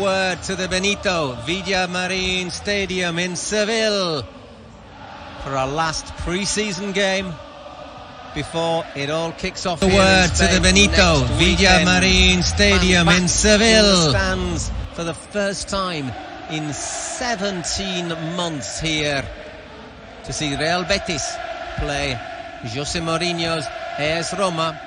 word to the Benito Villamarin Stadium in Seville for our last pre-season game before it all kicks off. The word to the Benito Villamarin Stadium in Seville. In the stands for the first time in 17 months here to see Real Betis play Jose Mourinho's AS Roma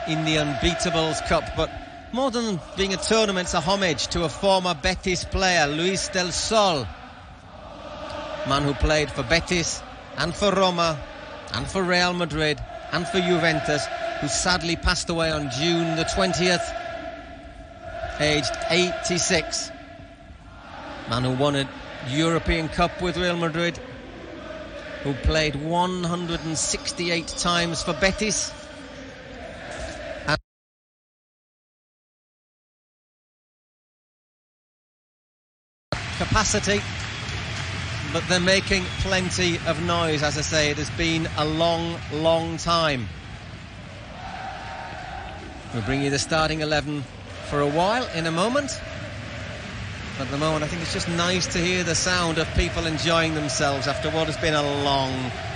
in the Unbeatables Cup. But more than being a tournament, it's a homage to a former Betis player, Luis del Sol, man who played for Betis and for Roma and for Real Madrid and for Juventus, who sadly passed away on June the 20th, aged 86. Man who won a European Cup with Real Madrid, who played 168 times for Betis. Capacity, but they're making plenty of noise. As I say, it has been a long time. We'll bring you the starting 11 for a while in a moment. At the moment, I think it's just nice to hear the sound of people enjoying themselves after what has been a long,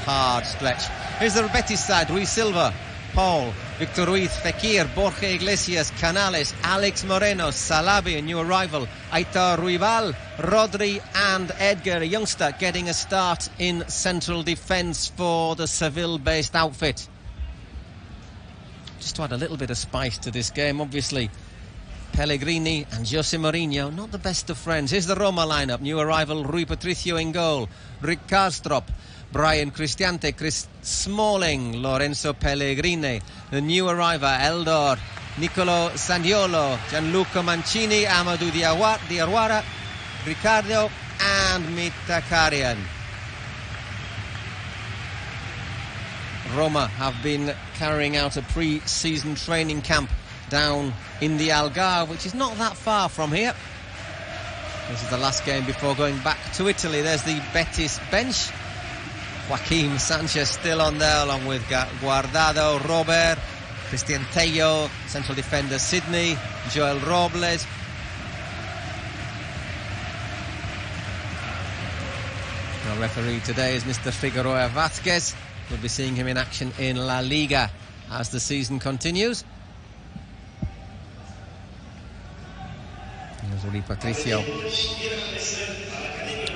hard stretch. Here's the Betis side: Rui Silva, Paul, Victor Ruiz, Fekir, Borja Iglesias, Canales, Alex Moreno, Salabi, a new arrival, Aitor Ruibal, Rodri and Edgar, a youngster, getting a start in central defence for the Seville-based outfit. Just to add a little bit of spice to this game, obviously, Pellegrini and Jose Mourinho, not the best of friends. Here's the Roma lineup: new arrival Rui Patricio in goal, Rick Karlstrop, Brian Cristante, Chris Smalling, Lorenzo Pellegrini. The new arrival: Eldor, Nicolo Sandiolo, Gianluca Mancini, Amadou Diawara, Ricardo and Mkhitaryan. Roma have been carrying out a pre-season training camp down in the Algarve, which is not that far from here. This is the last game before going back to Italy. There's the Betis bench. Joaquim Sanchez still on there, along with Guardado, Robert, Christian Tello, central defender Sidney, Joel Robles. Our referee today is Mr. Figueroa Vázquez. We'll be seeing him in action in La Liga as the season continues. There's Rui Patricio,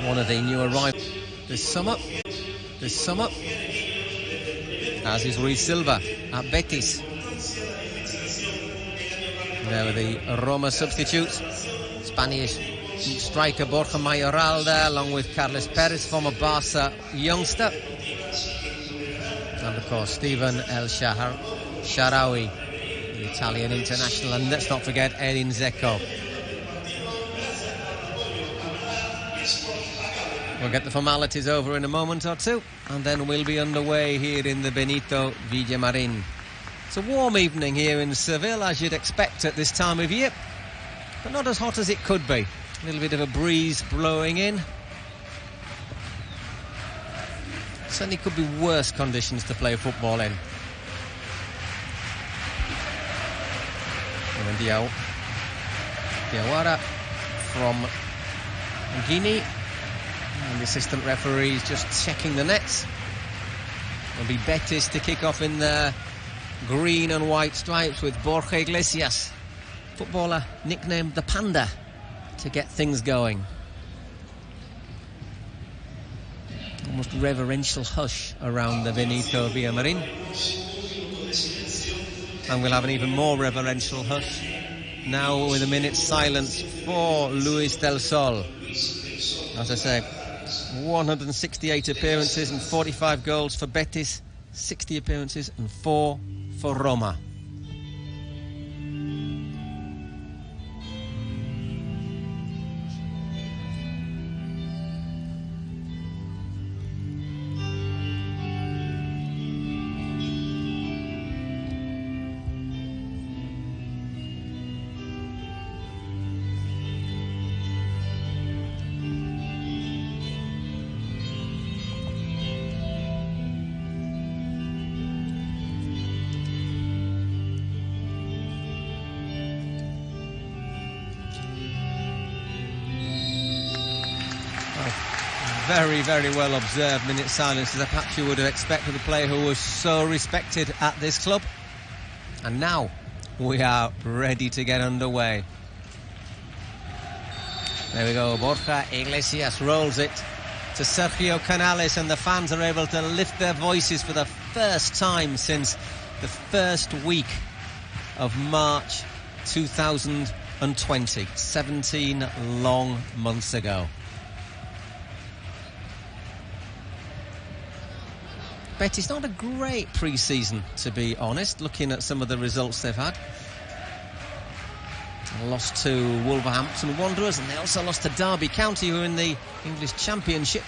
one of the new arrivals this summer, as is Rui Silva at Betis. There are the Roma substitutes: Spanish striker Borja Mayoral there, along with Carles Perez, former Barca youngster, and of course Steven El Shaarawy, the Italian international, and let's not forget Edin Dzeko. We'll get the formalities over in a moment or two, and then we'll be underway here in the Benito Villamarin. It's a warm evening here in Seville, as you'd expect at this time of year, but not as hot as it could be. A little bit of a breeze blowing in. Certainly could be worse conditions to play football in. And Diawara from Guinea. And the assistant referee is just checking the nets. It'll be Betis to kick off in their green and white stripes, with Borja Iglesias, footballer nicknamed the Panda, to get things going. Almost reverential hush around the Benito Villamarin. And we'll have an even more reverential hush now, with a minute's silence for Luis del Sol. As I say, 168 appearances and 45 goals for Betis, 60 appearances and 4 for Roma. very, very well observed minute silence, as perhaps you would have expected a player who was so respected at this club. And now we are ready to get underway. There we go, Borja Iglesias rolls it to Sergio Canales, and the fans are able to lift their voices for the first time since the first week of March 2020, 17 long months ago. Betis not a great pre-season, to be honest, looking at some of the results they've had. Lost to Wolverhampton Wanderers, and they also lost to Derby County, who are in the English Championship.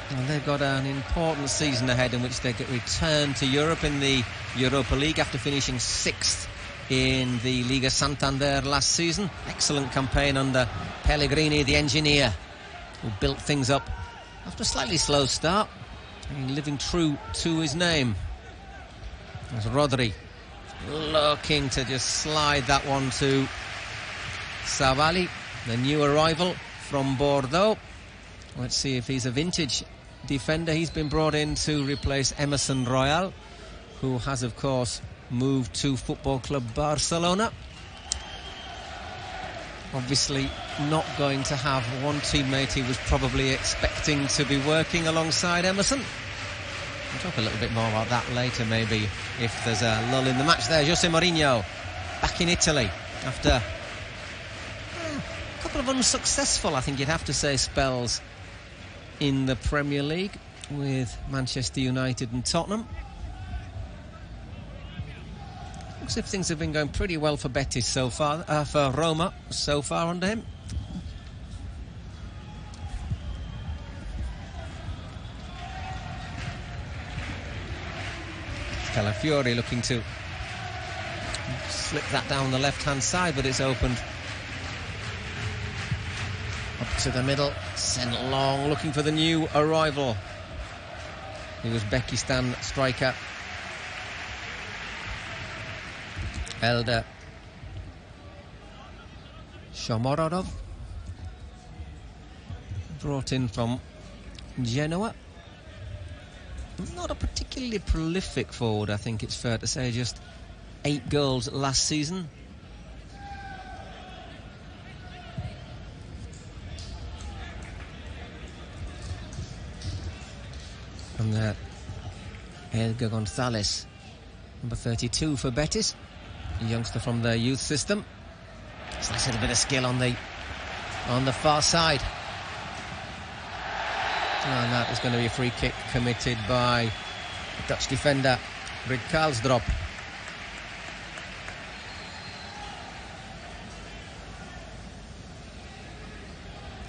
And they've got an important season ahead in which they get returned to Europe in the Europa League after finishing 6th in the Liga Santander last season. Excellent campaign under Pellegrini, the engineer, who built things up after a slightly slow start, living true to his name. There's Rodri looking to just slide that one to Savali, the new arrival from Bordeaux. Let's see if he's a vintage defender. He's been brought in to replace Emerson Royal, who has of course moved to Football Club Barcelona. Obviously not going to have one teammate he was probably expecting to be working alongside Emerson. We'll talk a little bit more about that later, maybe, if there's a lull in the match there. Jose Mourinho back in Italy after a couple of unsuccessful, I think you'd have to say, spells in the Premier League with Manchester United and Tottenham. Looks as if things have been going pretty well for Betis so far, for Roma so far under him. Calafiori looking to slip that down the left-hand side, but it's opened up to the middle, sent long, looking for the new arrival. He was Uzbekistan striker Eldar Shomurodov, brought in from Genoa. Not a particularly prolific forward, I think it's fair to say, just 8 goals last season. And Edgar Gonzalez, number 32 for Betis, a youngster from their youth system. It's a little bit of skill on the far side. And that is going to be a free kick committed by the Dutch defender Rik Karlsdrop.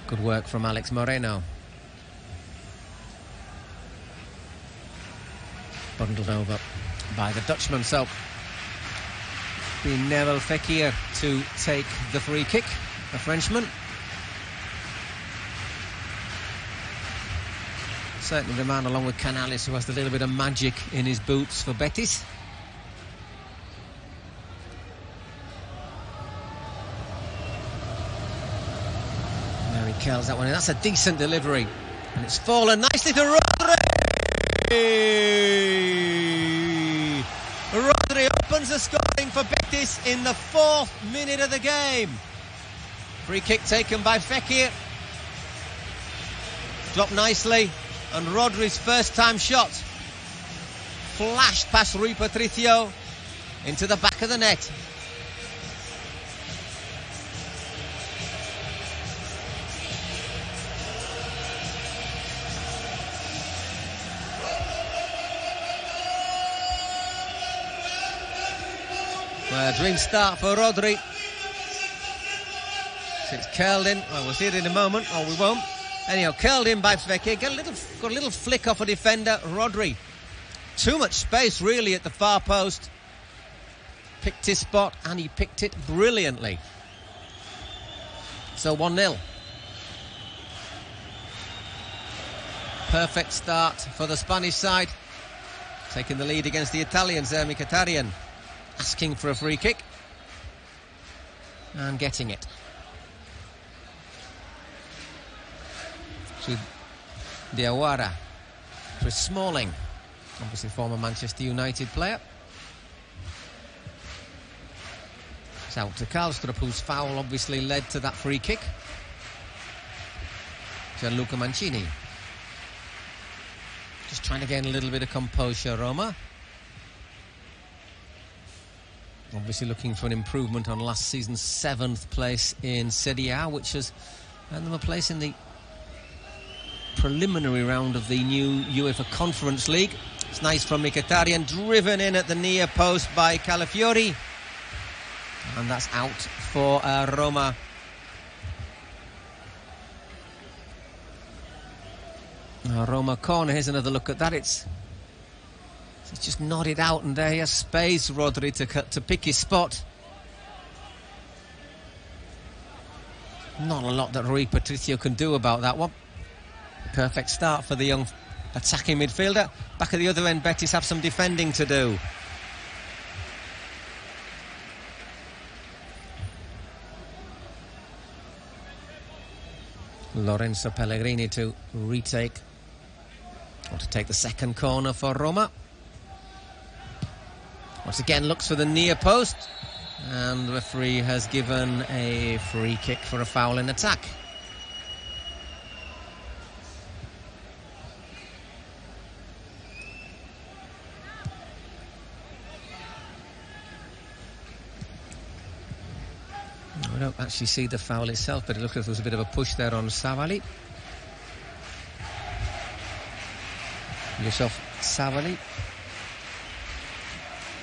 Good work from Alex Moreno. Bundled over by the Dutchman, so be Neville Fekir to take the free kick, the Frenchman. Certainly the man, along with Canales, who has a little bit of magic in his boots for Betis. There he curls that one in. That's a decent delivery. And it's fallen nicely to Rodri. Rodri opens the scoring for Betis in the 4th minute of the game. Free kick taken by Fekir. Dropped nicely. And Rodri's first-time shot flashed past Rui Patricio into the back of the net. Well, a dream start for Rodri. It's curled in. Well, we'll see it in a moment, or we won't. Anyhow, curled in by Fekir. Got a little flick off a defender. Rodri. Too much space, really, at the far post. Picked his spot, and he picked it brilliantly. So 1-0. Perfect start for the Spanish side. Taking the lead against the Italians there, Mkhitaryan. Asking for a free kick. And getting it. with Diawara. Chris Smalling, obviously former Manchester United player. It's out to Karlstrup, whose foul obviously led to that free kick. Gianluca Mancini. Just trying to gain a little bit of composure, Roma. Obviously looking for an improvement on last season's 7th place in Serie A, which has earned them a place in the preliminary round of the new UEFA Conference League. It's nice from Mkhitaryan, driven in at the near post by Calafiori. And that's out for Roma. Roma corner. Here's another look at that. It's just nodded out, and there he has space, Rodri, to pick his spot. Not a lot that Rui Patricio can do about that one. Perfect start for the young attacking midfielder. Back at the other end, Betis have some defending to do. Lorenzo Pellegrini to retake, or to take the second corner for Roma. Once again looks for the near post, and the referee has given a free kick for a foul in attack. I don't actually see the foul itself, but it looks like there was a bit of a push there on Savali. Yusuf Savali.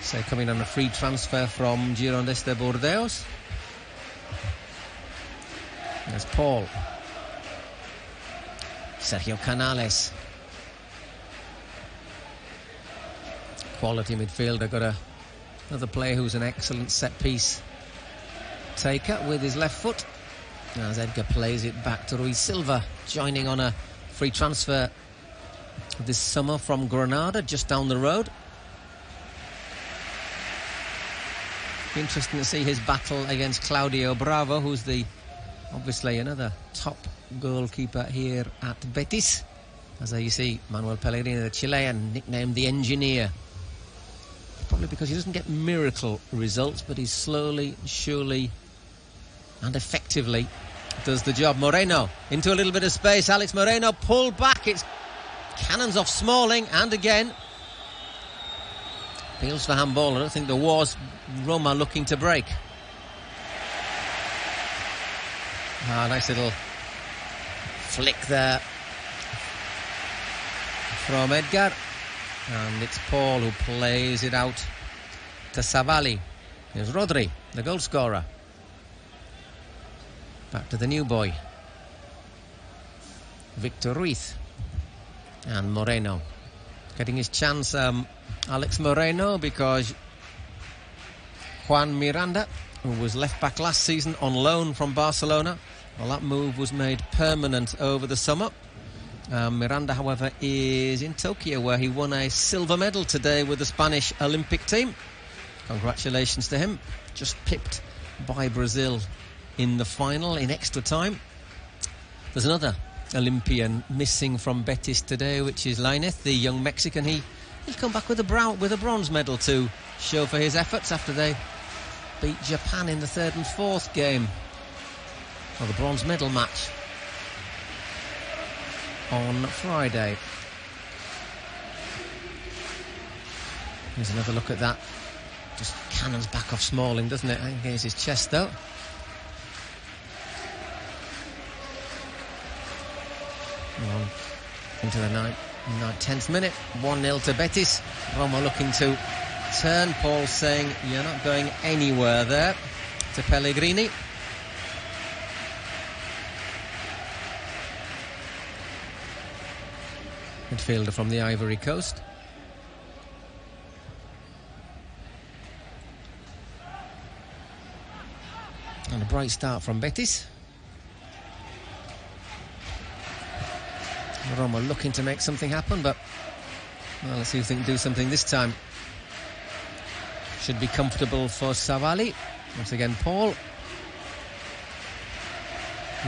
So coming on a free transfer from Girondins de Bordeaux. There's Paul. Sergio Canales. Quality midfielder. Got another player who's an excellent set-piece taker with his left foot. As Edgar plays it back to Rui Silva, joining on a free transfer this summer from Granada, just down the road. Be interesting to see his battle against Claudio Bravo, who's obviously another top goalkeeper here at Betis. As there you see Manuel Pellegrini, the Chilean, nicknamed the Engineer. Probably because he doesn't get miracle results, but he slowly, surely and effectively does the job. Moreno into a little bit of space. Alex Moreno pulled back. It's cannons off Smalling, and again appeals for handball. I don't think there was. Roma looking to break. Nice little flick there from Edgar, and it's Paul who plays it out to Savali. Here's Rodri, the goal scorer. Back to the new boy, Victor Ruiz. And Moreno getting his chance, Alex Moreno, because Juan Miranda, who was left back last season on loan from Barcelona, well, that move was made permanent over the summer. Miranda, however, is in Tokyo, where he won a silver medal today with the Spanish Olympic team. Congratulations to him. Just pipped by Brazil in the final in extra time. There's another Olympian missing from Betis today, which is Lainez, the young Mexican. He'll come back with a bronze medal to show for his efforts after they beat Japan in the 3rd and 4th game, or the bronze medal match on Friday. Here's another look at that. Just cannons back off Smalling, doesn't it? Against his chest, though. On into the 10th minute, 1-0 to Betis. Roma looking to turn. Paul saying, "You're not going anywhere there," to Pellegrini. Midfielder from the Ivory Coast. And a bright start from Betis. Roma looking to make something happen, but well, let's see if they can do something this time. Should be comfortable for Savali. Once again, Paul.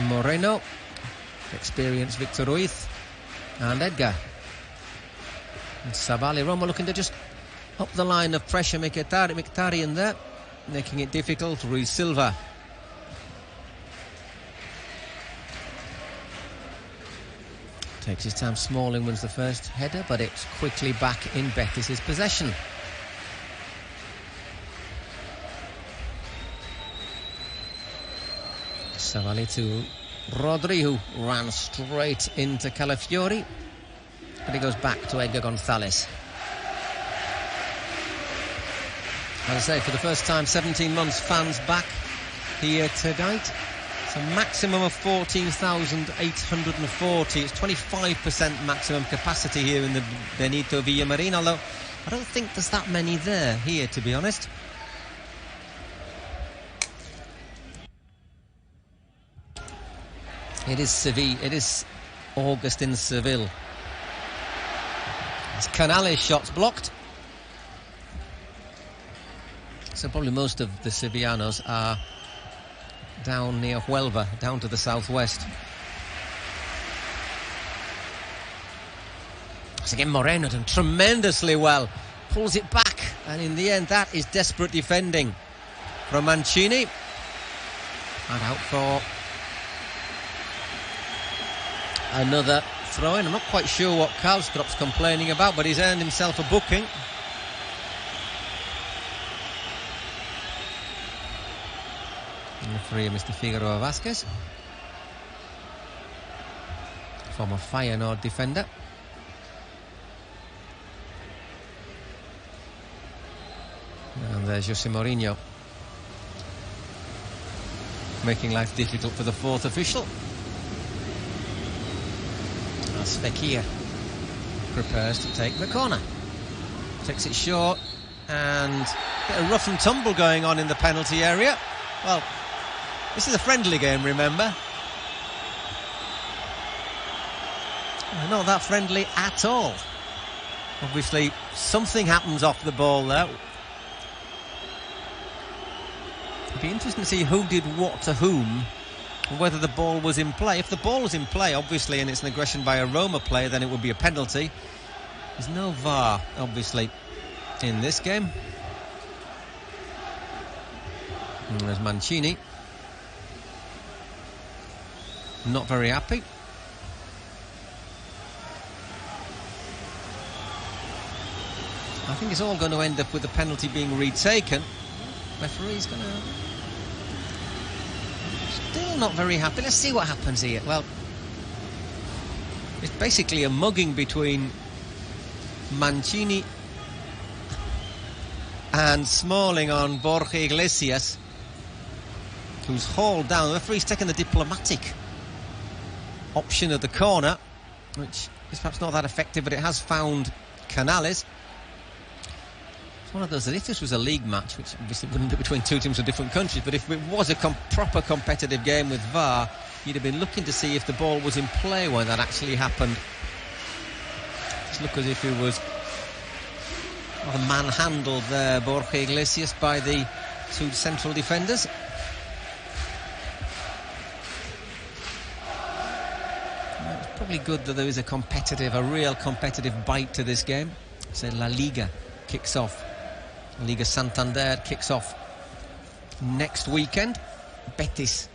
Moreno. experienced Victor Ruiz and Edgar. And Savali Roma looking to just up the line of pressure. Mkhitaryan there, making it difficult. Ruiz Silva. Takes his time. Smalling wins the first header, but it's quickly back in Betis' possession. Savali to Rodri, who ran straight into Calafiori, but he goes back to Edgar Gonzalez. As I say, for the first time, 17 months, fans back here tonight. It's a maximum of 14,840. It's 25% maximum capacity here in the Benito Villamarin, although I don't think there's that many there here, to be honest. It is Seville. It is August in Seville. As Canales' shots blocked. So probably most of the Sevillanos are down near Huelva, down to the southwest. So again, Moreno done tremendously well. Pulls it back, and in the end, that is desperate defending from Mancini. And out for another throw-in. I'm not quite sure what Karlstrop's complaining about, but he's earned himself a booking. Referee Mr. Figueroa Vasquez, former Feyenoord defender. And there's Jose Mourinho, making life difficult for the fourth official. As Fekir prepares to take the corner. Takes it short, and a bit of rough and tumble going on in the penalty area. Well, this is a friendly game, remember? Not that friendly at all. Obviously, something happens off the ball there. It'd be interesting to see who did what to whom, and whether the ball was in play. If the ball was in play, obviously, and it's an aggression by a Roma player, then it would be a penalty. There's no VAR, obviously, in this game. And there's Mancini. Not very happy. I think it's all going to end up with the penalty being retaken. Referee's going to... Still not very happy. Let's see what happens here. Well, it's basically a mugging between Mancini and Smalling on Borja Iglesias, who's hauled down. The referee's taken the diplomatic option of the corner, which is perhaps not that effective, but it has found Canales. It's one of those, if this was a league match, which obviously wouldn't be between two teams from different countries, but if it was a proper competitive game with VAR, you'd have been looking to see if the ball was in play when that actually happened. Just look as if it was manhandled there, Borja Iglesias, by the two central defenders. Probably good that there is a real competitive bite to this game. So La Liga kicks off. Liga Santander kicks off next weekend. Betis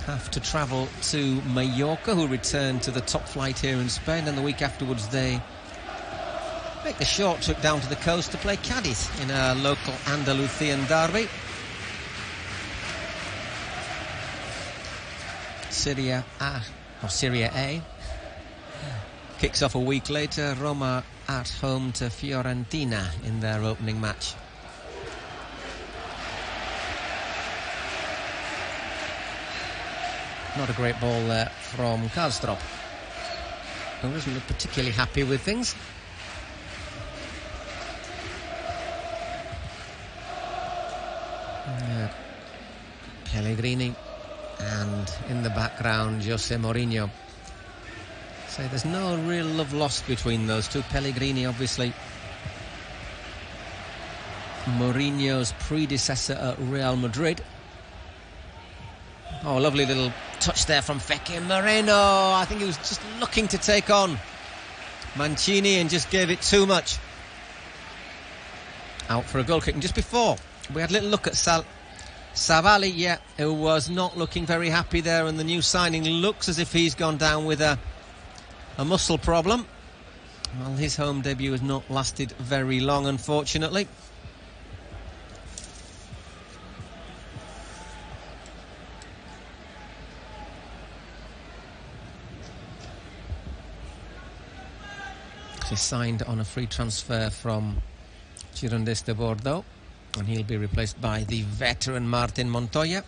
have to travel to Mallorca, who return to the top flight here in Spain, and the week afterwards they make the short trip down to the coast to play Cadiz in a local Andalusian derby. Serie A kicks off a week later. Roma at home to Fiorentina in their opening match. Not a great ball there from Karlstrop, who doesn't look particularly happy with things. Pellegrini, and in the background Jose Mourinho. So there's no real love lost between those two. Pellegrini, obviously Mourinho's predecessor at Real Madrid. Oh, lovely little Good touch there from Fekir Moreno. I think he was just looking to take on Mancini and just gave it too much. Out for a goal kick. And just before, we had a little look at Savali, who was not looking very happy there, and the new signing looks as if he's gone down with a muscle problem. Well, his home debut has not lasted very long, unfortunately. He's signed on a free transfer from Girondins de Bordeaux, and he'll be replaced by the veteran Martin Montoya.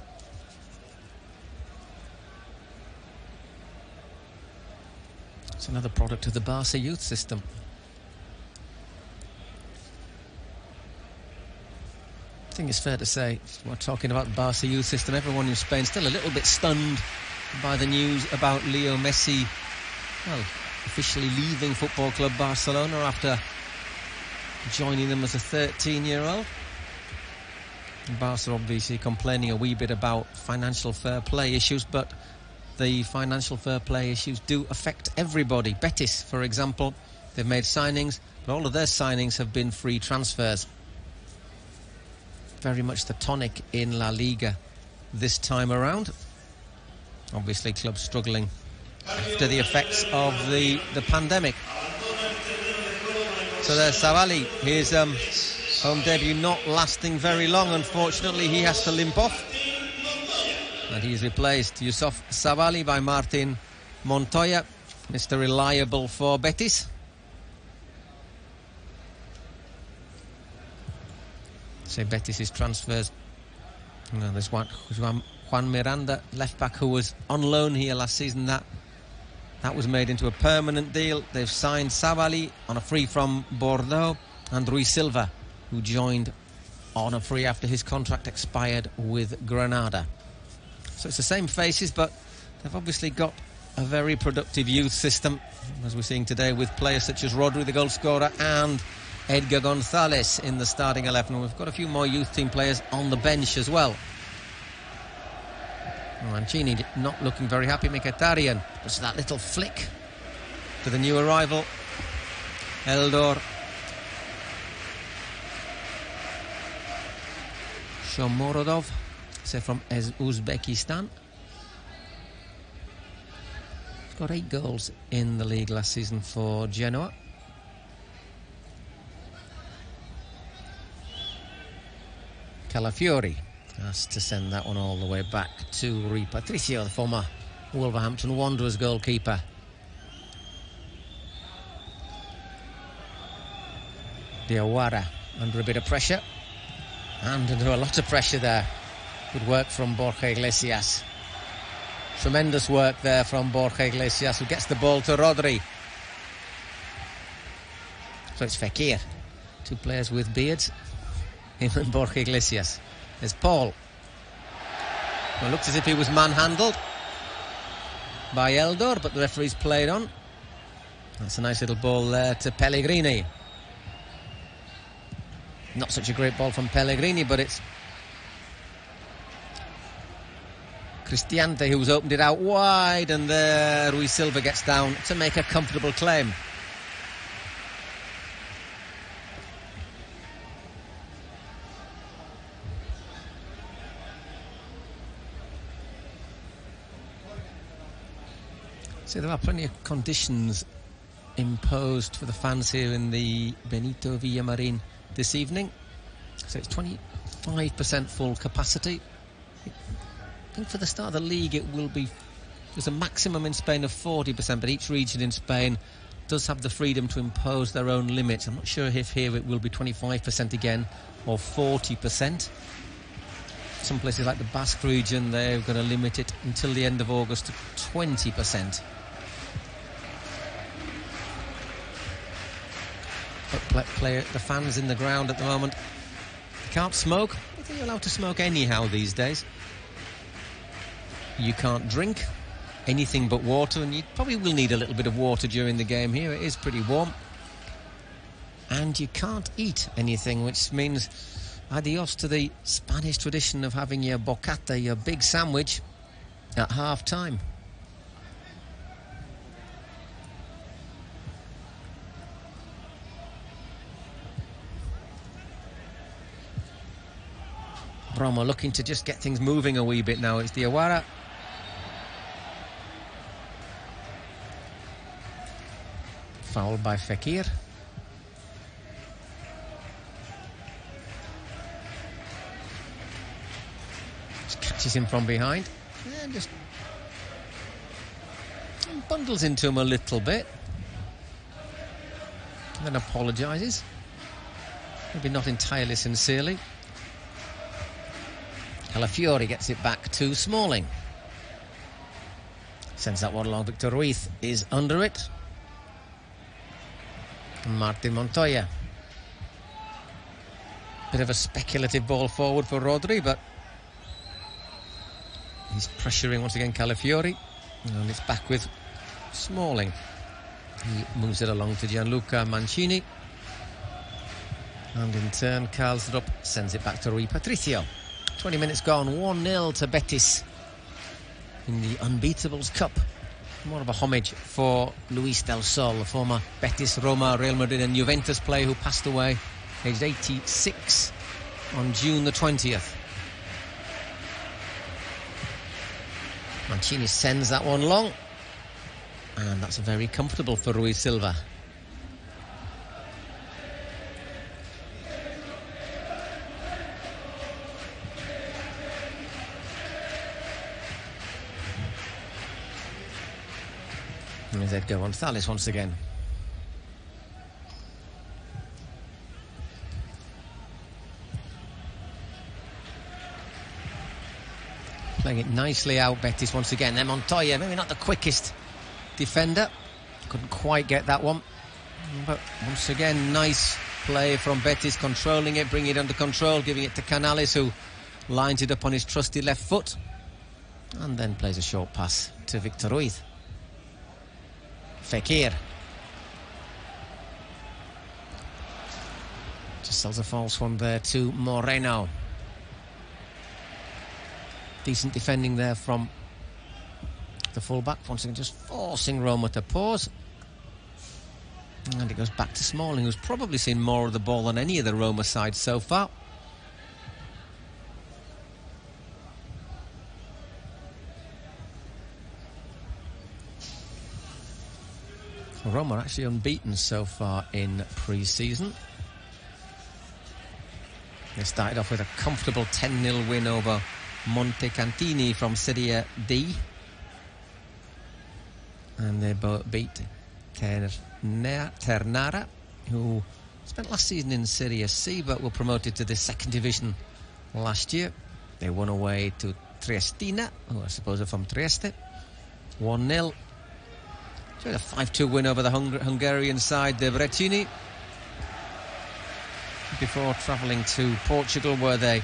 It's another product of the Barca youth system. I think it's fair to say, we're talking about the Barca youth system, everyone in Spain still a little bit stunned by the news about Leo Messi, well, officially leaving Football Club Barcelona after joining them as a 13-year-old. Barca obviously complaining a wee bit about financial fair play issues, but the financial fair play issues do affect everybody. Betis, for example, they've made signings, but all of their signings have been free transfers. Very much the tonic in La Liga this time around. Obviously clubs struggling after the effects of the pandemic. So there's Savali, his home debut not lasting very long, unfortunately. He has to limp off, and he's replaced, Yusuf Savali, by Martin Montoya, Mr. Reliable for Betis. So Betis' transfers, there's Juan Miranda, left back, who was on loan here last season. That was made into a permanent deal. They've signed Savali on a free from Bordeaux, and Rui Silva, who joined on a free after his contract expired with Granada. So it's the same faces, but they've obviously got a very productive youth system, as we're seeing today, with players such as Rodri, the goal scorer, and Edgar Gonzalez in the starting 11. We've got a few more youth team players on the bench as well. Mancini not looking very happy. Mkhitaryan, just that little flick to the new arrival, Eldor Shomorodov, from Uzbekistan. He's got 8 goals in the league last season for Genoa. Calafiori has to send that one all the way back to Rui Patricio, the former Wolverhampton Wanderers goalkeeper. Diawara under a bit of pressure, and under a lot of pressure there. Good work from Borja Iglesias. Tremendous work there from Borja Iglesias, who gets the ball to Rodri. So it's Fekir. 2 players with beards, him and Borja Iglesias. There's Paul. Well, it looks as if he was manhandled by Eldor, but the referee's played on. That's a nice little ball there to Pellegrini. Not such a great ball from Pellegrini, but it's Cristiante who's opened it out wide, and there Rui Silva gets down to make a comfortable claim. So there are plenty of conditions imposed for the fans here in the Benito Villamarin this evening. So it's 25% full capacity. I think for the start of the league it will be, there's a maximum in Spain of 40%, but each region in Spain does have the freedom to impose their own limits. I'm not sure if here it will be 25% again or 40%. Some places like the Basque region, they're going to limit it until the end of August to 20%. But the fans in the ground at the moment, they can't smoke. I think you're allowed to smoke anyhow these days. You can't drink anything but water, and you probably will need a little bit of water during the game here. It is pretty warm. And you can't eat anything, which means adios to the Spanish tradition of having your bocata, your big sandwich, at half-time. Roma looking to just get things moving a wee bit now. It's Diawara. Foul by Fekir. Just catches him from behind. And just bundles into him a little bit. And then apologises. Maybe not entirely sincerely. Calafiori gets it back to Smalling. Sends that one along. Victor Ruiz is under it. Martin Montoya. Bit of a speculative ball forward for Rodri, but he's pressuring once again Calafiori. And it's back with Smalling. He moves it along to Gianluca Mancini. And in turn, Karlsrup sends it back to Rui Patricio. 20 minutes gone, 1-0 to Betis in the Unbeatables Cup. More of a homage for Luis del Sol, the former Betis, Roma, Real Madrid and Juventus player who passed away aged 86 on June the 20th. Mancini sends that one long, and that's very comfortable for Rui Silva. And there's Edgar Gonzalez once again. Playing it nicely out, Betis once again. Then Montoya, maybe not the quickest defender. Couldn't quite get that one. But once again, nice play from Betis, controlling it, bringing it under control, giving it to Canales, who lines it up on his trusty left foot. And then plays a short pass to Victor Ruiz. Fekir. Just sells a false one there to Moreno. Decent defending there from the fullback. Once again, just forcing Roma to pause. And it goes back to Smalling, who's probably seen more of the ball than any of the Roma side so far. Roma are actually unbeaten so far in pre-season. They started off with a comfortable 10-0 win over Montecatini from Serie D. And they beat Ternara, who spent last season in Serie C but were promoted to the second division last year. They won away to Triestina, who I suppose are from Trieste, 1-0. So a 5-2 win over the Hungarian side, the Brecini, before travelling to Portugal, where they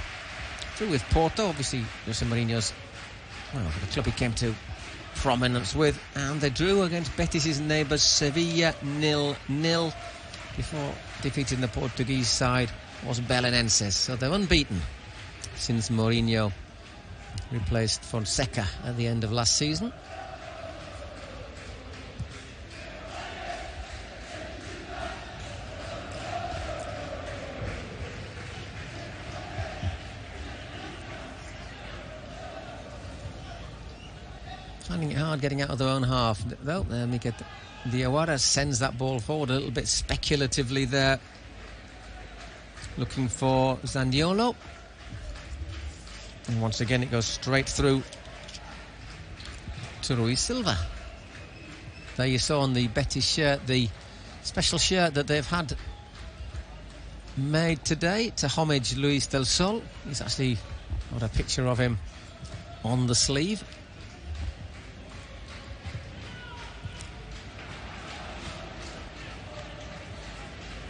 drew with Porto. Obviously, Jose Mourinho's, well, the club he came to prominence with, and they drew against Betis' neighbours Sevilla 0-0 before defeating the Portuguese side was Belenenses. So they're unbeaten since Mourinho replaced Fonseca at the end of last season. Finding it hard getting out of their own half, though. Diawara sends that ball forward a little bit speculatively there, looking for Zaniolo. And once again it goes straight through to Rui Silva. There you saw on the Betis shirt, the special shirt that they've had made today to homage Luis del Sol. He's actually got a picture of him on the sleeve.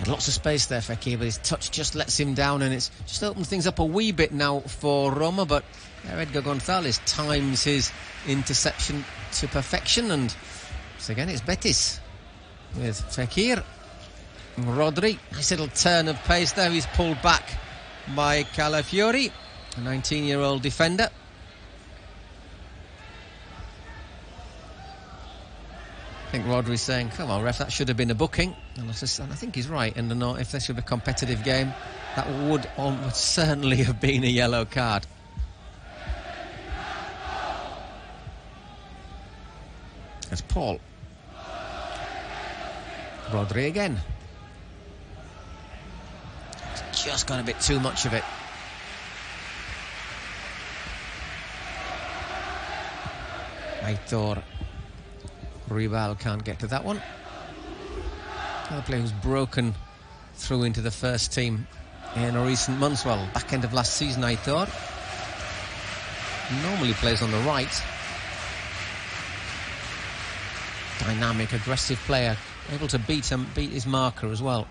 Lots of space there, Fekir, but his touch just lets him down, and it's just opened things up a wee bit now for Roma. But Edgar Gonzalez times his interception to perfection, and once again it's Betis with Fekir. Rodri, nice little turn of pace there. He's pulled back by Calafiori, a 19-year-old defender. think Rodri's saying, come on, ref, that should have been a booking. And I think he's right. And if this were a competitive game, that would almost certainly have been a yellow card. It's Paul. Rodri again. It's just got a bit too much of it. Aitor Rival can't get to that one. Another player who's broken through into the first team in recent months. Well, back end of last season, Aitor. Normally plays on the right. Dynamic, aggressive player, able to beat his marker as well.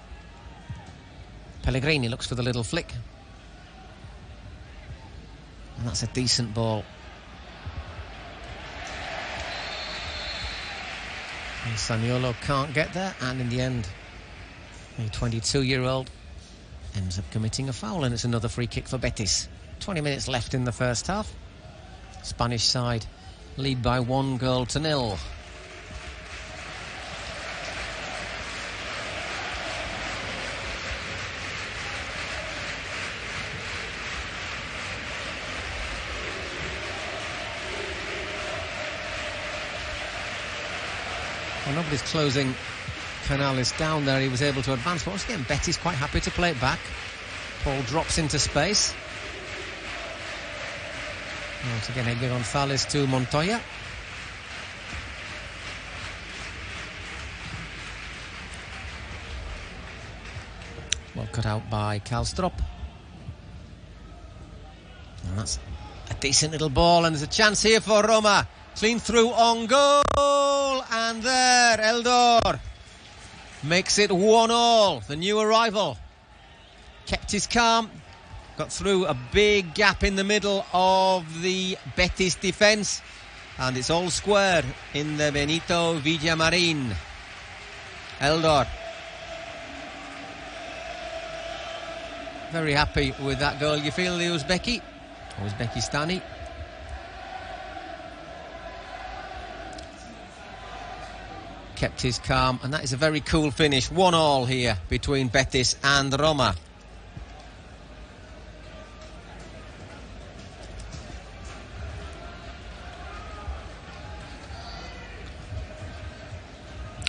Pellegrini looks for the little flick. And that's a decent ball. And Saniolo can't get there, and in the end, a 22-year-old ends up committing a foul, and it's another free kick for Betis. 20 minutes left in the first half. Spanish side lead by 1-0. Well, nobody's closing Canales down there. He was able to advance. But once again, Betis quite happy to play it back. Paul drops into space. Once again, Edgar Gonzalez to Montoya. Well cut out by Kalstrop. And that's a decent little ball, and there's a chance here for Roma. Clean through on goal, and there, Eldor makes it 1-1. The new arrival kept his calm, got through a big gap in the middle of the Betis defence, and it's all squared in the Benito Villamarin. Eldor very happy with that goal. You feel the Uzbekistani. Kept his calm, and that is a very cool finish. 1-1 here between Betis and Roma.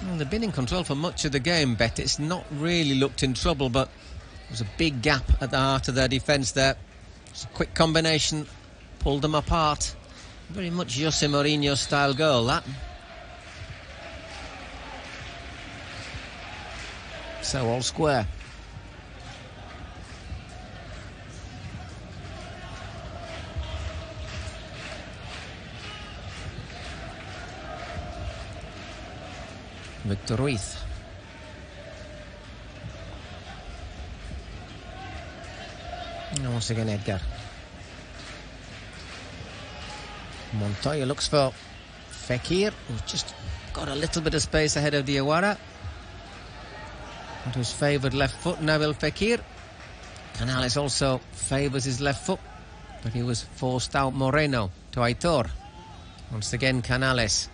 Well, they've been in control for much of the game, Betis. Not really looked in trouble, but there was a big gap at the heart of their defence there. It's a quick combination, pulled them apart. Very much Jose Mourinho style goal, that. So all square. Victor Ruiz. And once again Edgar. Montoya looks for Fekir, who's just got a little bit of space ahead of Diawara. Onto his favoured left foot, Nabil Fekir. Canales also favours his left foot, but he was forced out. Moreno to Aitor. Once again Canales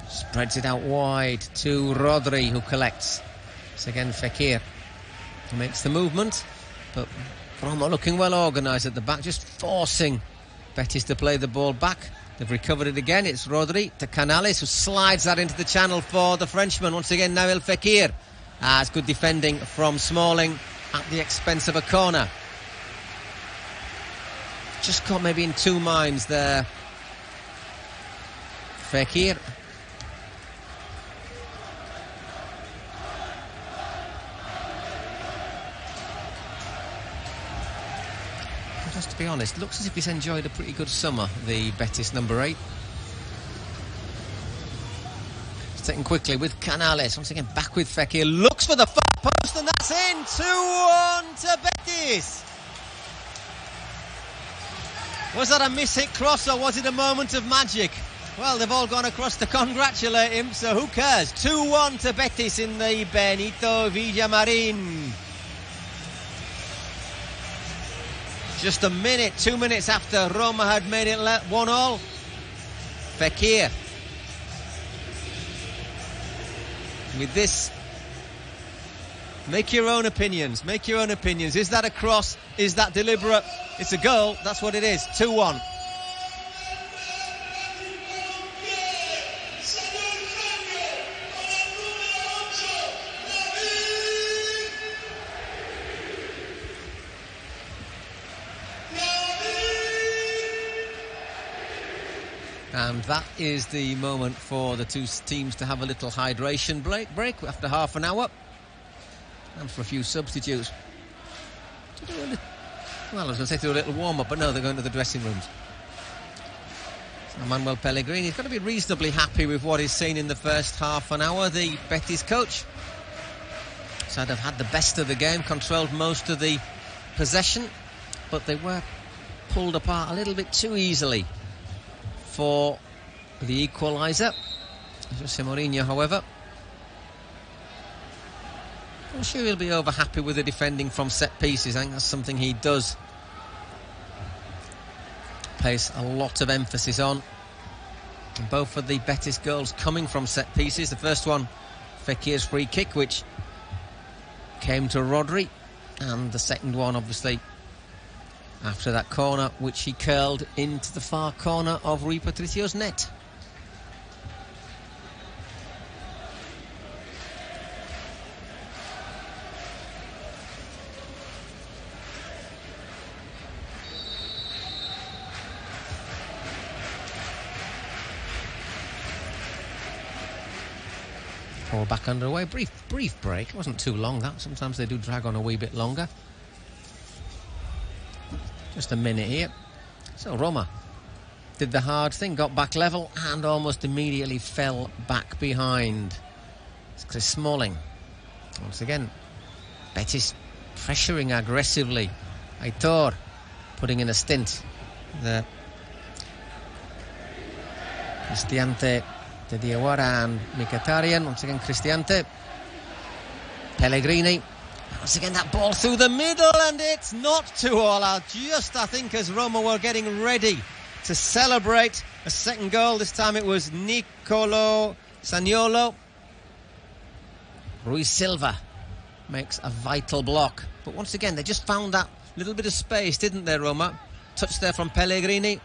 spreads it out wide to Rodri, who collects. It's again Fekir who makes the movement, but Roma looking well organised at the back, just forcing Betis to play the ball back. They've recovered it again. It's Rodri to Canales, who slides that into the channel for the Frenchman. Once again, Nabil Fekir. It's good defending from Smalling at the expense of a corner. Just caught maybe in two minds there. Fekir. Just to be honest, looks as if he's enjoyed a pretty good summer, the Betis number 8. It's taken quickly with Canales. Once again, back with Fekir. Looks for the far post, and that's in. 2-1 to Betis. Was that a miss-hit cross, or was it a moment of magic? Well, they've all gone across to congratulate him, so who cares? 2-1 to Betis in the Benito Villamarin. Just a minute, 2 minutes after Roma had made it 1-1. Fekir. with this. Make your own opinions. Make your own opinions. Is that a cross? Is that deliberate? It's a goal. That's what it is. 2-1. And that is the moment for the two teams to have a little hydration break after half an hour. And for a few substitutes. Well, I was going to say to do a little warm-up, but no, they're going to the dressing rooms. So Manuel Pellegrini's got to be reasonably happy with what he's seen in the first half an hour. The Betis coach said they've had the best of the game, controlled most of the possession, but they were pulled apart a little bit too easily for the equaliser. Jose Mourinho, however, I'm sure he'll be over happy with the defending from set pieces. I think that's something he does place a lot of emphasis on. And both of the Betis goals coming from set pieces. The first one, Fekir's free kick, which came to Rodri, and the second one, obviously, after that corner, which he curled into the far corner of Rui Patricio's net. All back underway. Brief break. It wasn't too long, that. Sometimes they do drag on a wee bit longer. Just a minute here. So Roma did the hard thing, got back level and almost immediately fell back behind. It's Chris Smalling. Once again, Betis pressuring aggressively. Aitor putting in a stint. The Cristiante de Diawara and Mkhitaryan. Once again, Cristiante. Pellegrini. Once again, that ball through the middle, and it's not 2-2. Just, I think, as Roma were getting ready to celebrate a second goal. This time it was Nicolo Zaniolo. Rui Silva makes a vital block. But once again, they just found that little bit of space, didn't they, Roma? Touch there from Pellegrini.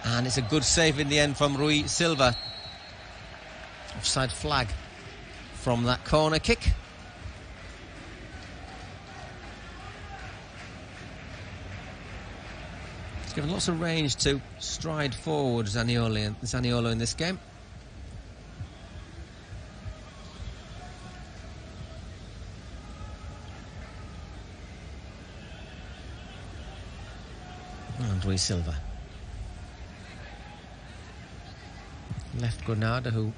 And it's a good save in the end from Rui Silva. Offside flag from that corner kick. It's given lots of range to stride forward, Zaniolo in this game. And Rui Silva. Left Granada, who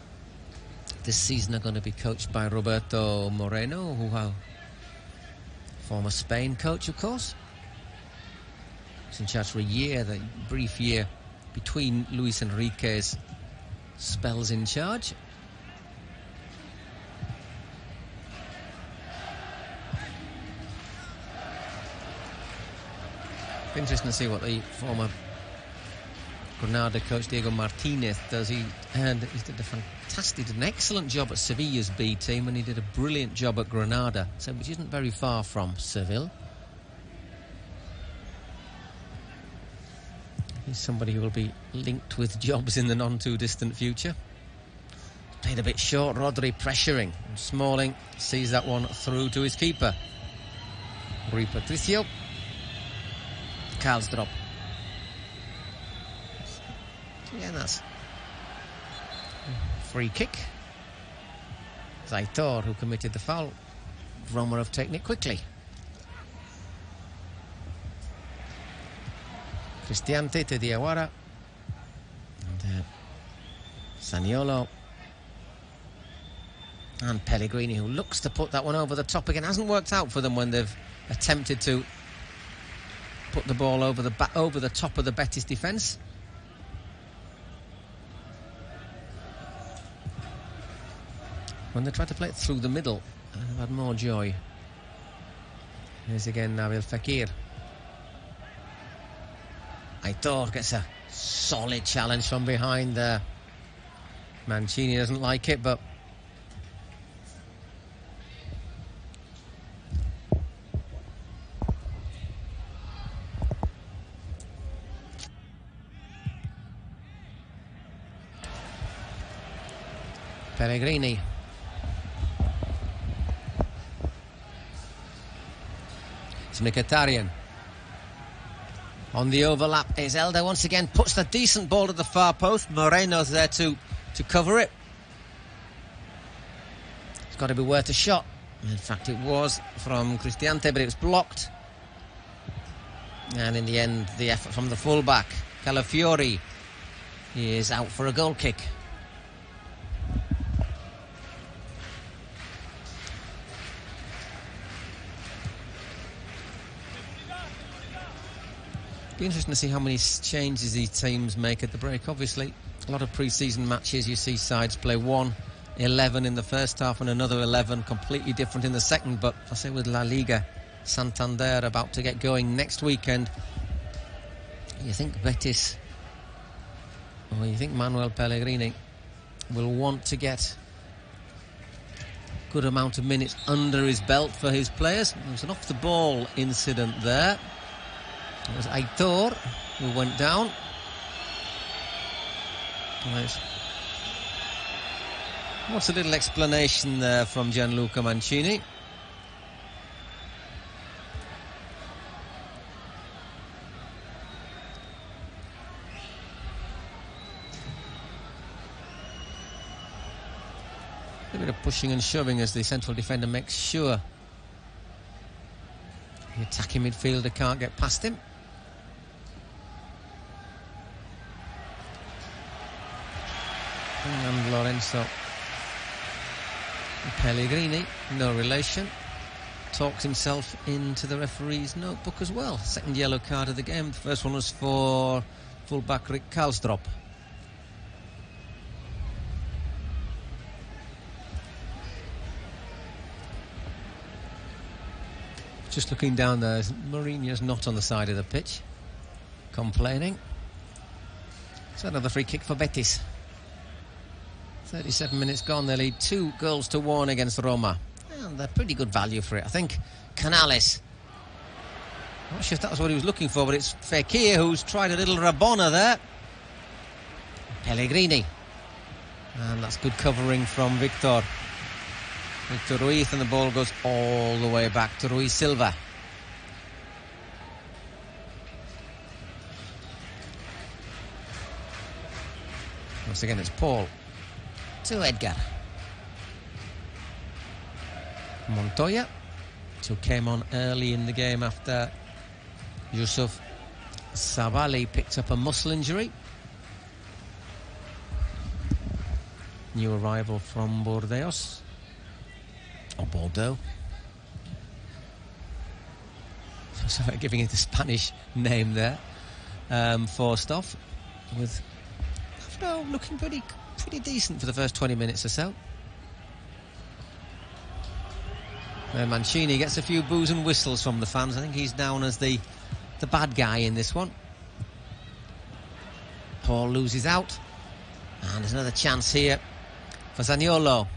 this season are going to be coached by Roberto Moreno, who former Spain coach, of course. He's in charge for a year, the brief year between Luis Enrique's spells in charge. Interesting to see what the former Granada coach Diego Martinez does. He did an excellent job at Sevilla's B team, and he did a brilliant job at Granada, so which isn't very far from Seville. He's somebody who will be linked with jobs in the non-too-distant future. Played a bit short, Rodri pressuring. And Smalling sees that one through to his keeper. Rui Patricio. Karlsdorp. Yeah, that's free kick. Aitor, who committed the foul. Roma have taken it quickly. Cristiante to Diawara. And Zaniolo. And Pellegrini, who looks to put that one over the top again. Hasn't worked out for them when they've attempted to put the ball over the top of the Betis defence. When they tried to play it through the middle, I've had more joy. Here's again Nabil Fekir. Aitor gets a solid challenge from behind there. Mancini doesn't like it, but Pellegrini. It's Mkhitaryan. On the overlap, Zelda once again puts the decent ball to the far post. Moreno's there to cover it. It's got to be worth a shot. In fact, it was from Cristante, but it was blocked. And in the end, the effort from the fullback, Calafiori, is out for a goal kick. Be interesting to see how many changes these teams make at the break. Obviously, a lot of pre-season matches, you see sides play 1-11 in the first half and another 11 completely different in the second. But I say with La Liga, Santander about to get going next weekend, you think Betis, or you think Manuel Pellegrini will want to get a good amount of minutes under his belt for his players. There's an off-the-ball incident there. It was Aitor who went down. Nice. What's a little explanation there from Gianluca Mancini? A bit of pushing and shoving as the central defender makes sure the attacking midfielder can't get past him. And Lorenzo Pellegrini, no relation, talks himself into the referee's notebook as well. Second yellow card of the game. The first one was for fullback Rick Karlstrop. Just looking down there, Mourinho's not on the side of the pitch, complaining. So another free kick for Betis. 37 minutes gone, they lead 2-1 against Roma. And they're pretty good value for it. I think Canales, not sure if that was what he was looking for, but it's Fekir who's tried a little Rabona there. Pellegrini. And that's good covering from Victor Ruiz, and the ball goes all the way back to Ruiz Silva. Once again, it's Paul to Edgar. Montoya, who came on early in the game after Yusuf Savali picked up a muscle injury. New arrival from Bordeaux. Or Bordeaux. Sorry, giving it the Spanish name there. Forstoff with looking pretty decent for the first 20 minutes or so. Mancini gets a few boos and whistles from the fans. I think he's down as the bad guy in this one. Paul loses out, and there's another chance here for Zaniolo.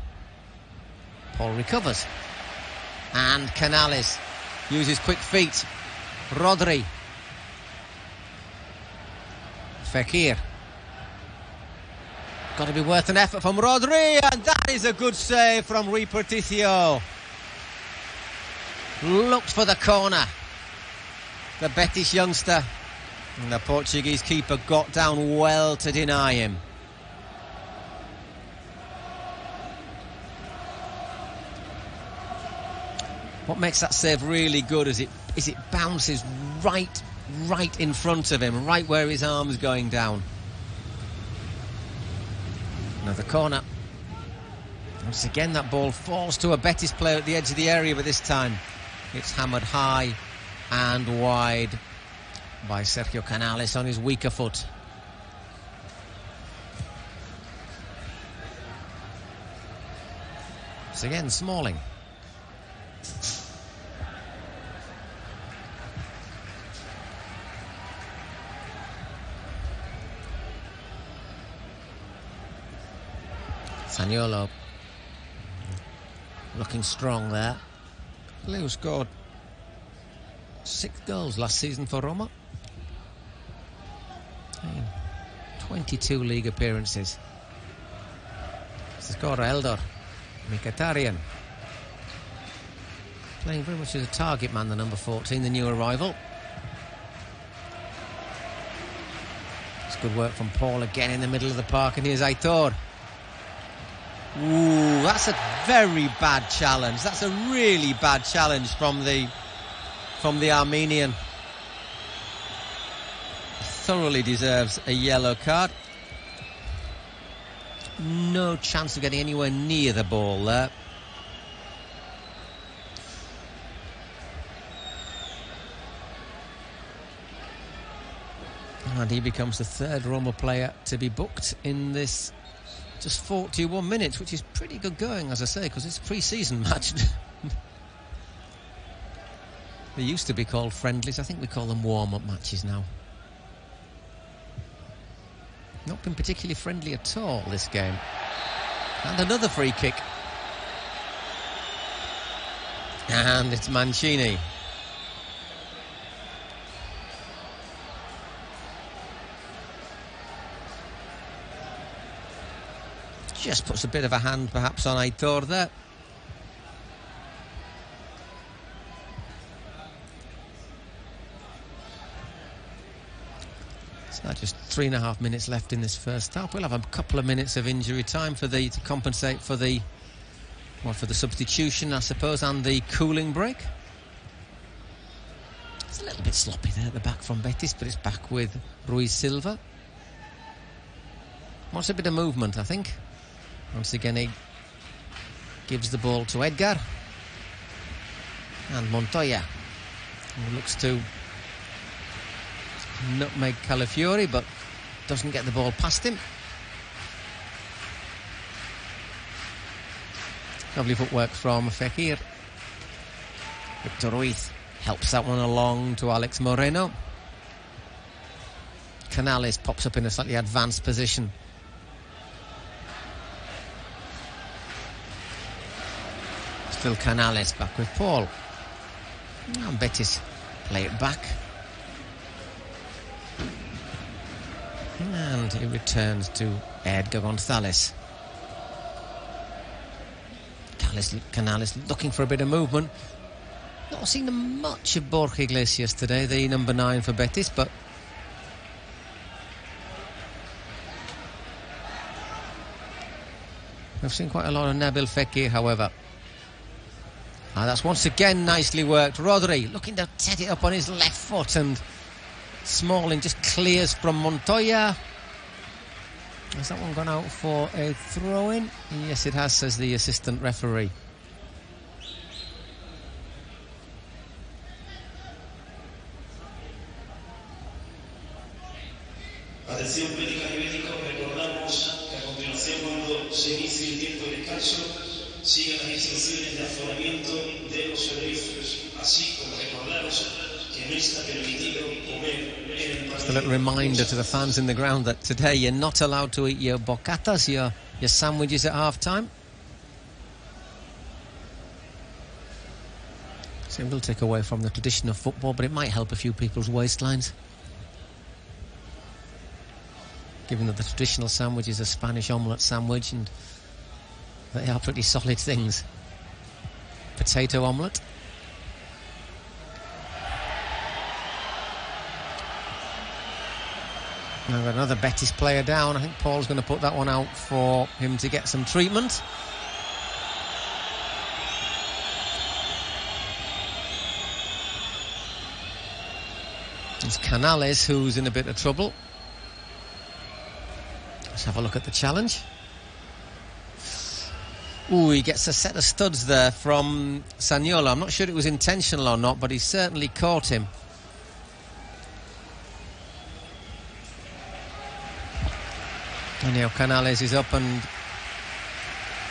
Paul recovers, and Canales uses quick feet. Rodri. Fekir. Got to be worth an effort from Rodri, and that is a good save from Rui Patricio. Looked for the corner, the Betis youngster, and the Portuguese keeper got down well to deny him. What makes that save really good is it bounces right in front of him, right where his arm's going down. Another corner. Once again, that ball falls to a Betis player at the edge of the area, but this time it's hammered high and wide by Sergio Canales on his weaker foot. Once again, Smalling. Zaniolo looking strong there. Leo scored 6 goals last season for Roma. 22 league appearances. to score Eldor Mkhitaryan. Playing very much as a target man, the number 14, the new arrival. It's good work from Paul again in the middle of the park, and here's Aitor. Ooh, that's a very bad challenge. That's a really bad challenge from the Armenian. Thoroughly deserves a yellow card. No chance of getting anywhere near the ball there. And he becomes the third Roma player to be booked in this just 41 minutes, which is pretty good going, as I say, because it's a pre-season match. They used to be called friendlies. I think we call them warm-up matches now. Not been particularly friendly at all, this game. And another free kick. And it's Mancini. Just puts a bit of a hand perhaps on Aitor there. So just 3.5 minutes left in this first half. We'll have a couple of minutes of injury time to compensate for the substitution, I suppose, and the cooling break. It's a little bit sloppy there at the back from Betis, but it's back with Ruiz Silva. Wants a bit of movement, I think. Once again, he gives the ball to Edgar. And Montoya, who looks to nutmeg Calafiori, but doesn't get the ball past him. Lovely footwork from Fekir. Victor Ruiz helps that one along to Alex Moreno. Canales pops up in a slightly advanced position. Still Canales back with Paul. And Betis play it back. And it returns to Edgar Gonzalez. Canales looking for a bit of movement. Not seen much of Borja Iglesias today, the number 9 for Betis, but we've seen quite a lot of Nabil Fekir, however. And that's once again nicely worked. Rodri looking to set it up on his left foot, and Smalling just clears from Montoya. Has that one gone out for a throw-in? Yes, it has, says the assistant referee. Atención médica y médicos, recordamos que a continuación, cuando se inicie el tiempo de descanso, sigan las instrucciones de aforamiento de los servicios, así como recordaros que no está permitido comer en el. Just a little reminder to the fans in the ground that today you're not allowed to eat your bocatas, your sandwiches at half-time. So it will take away from the tradition of football, but it might help a few people's waistlines. Given that the traditional sandwich is a Spanish omelette sandwich, and they are pretty solid things. Potato omelette. Now we've got another Betis player down. I think Paul's going to put that one out for him to get some treatment. It's Canales who's in a bit of trouble. Let's have a look at the challenge. Ooh, he gets a set of studs there from Sagnola. I'm not sure it was intentional or not, but he certainly caught him. And now Canales is up, and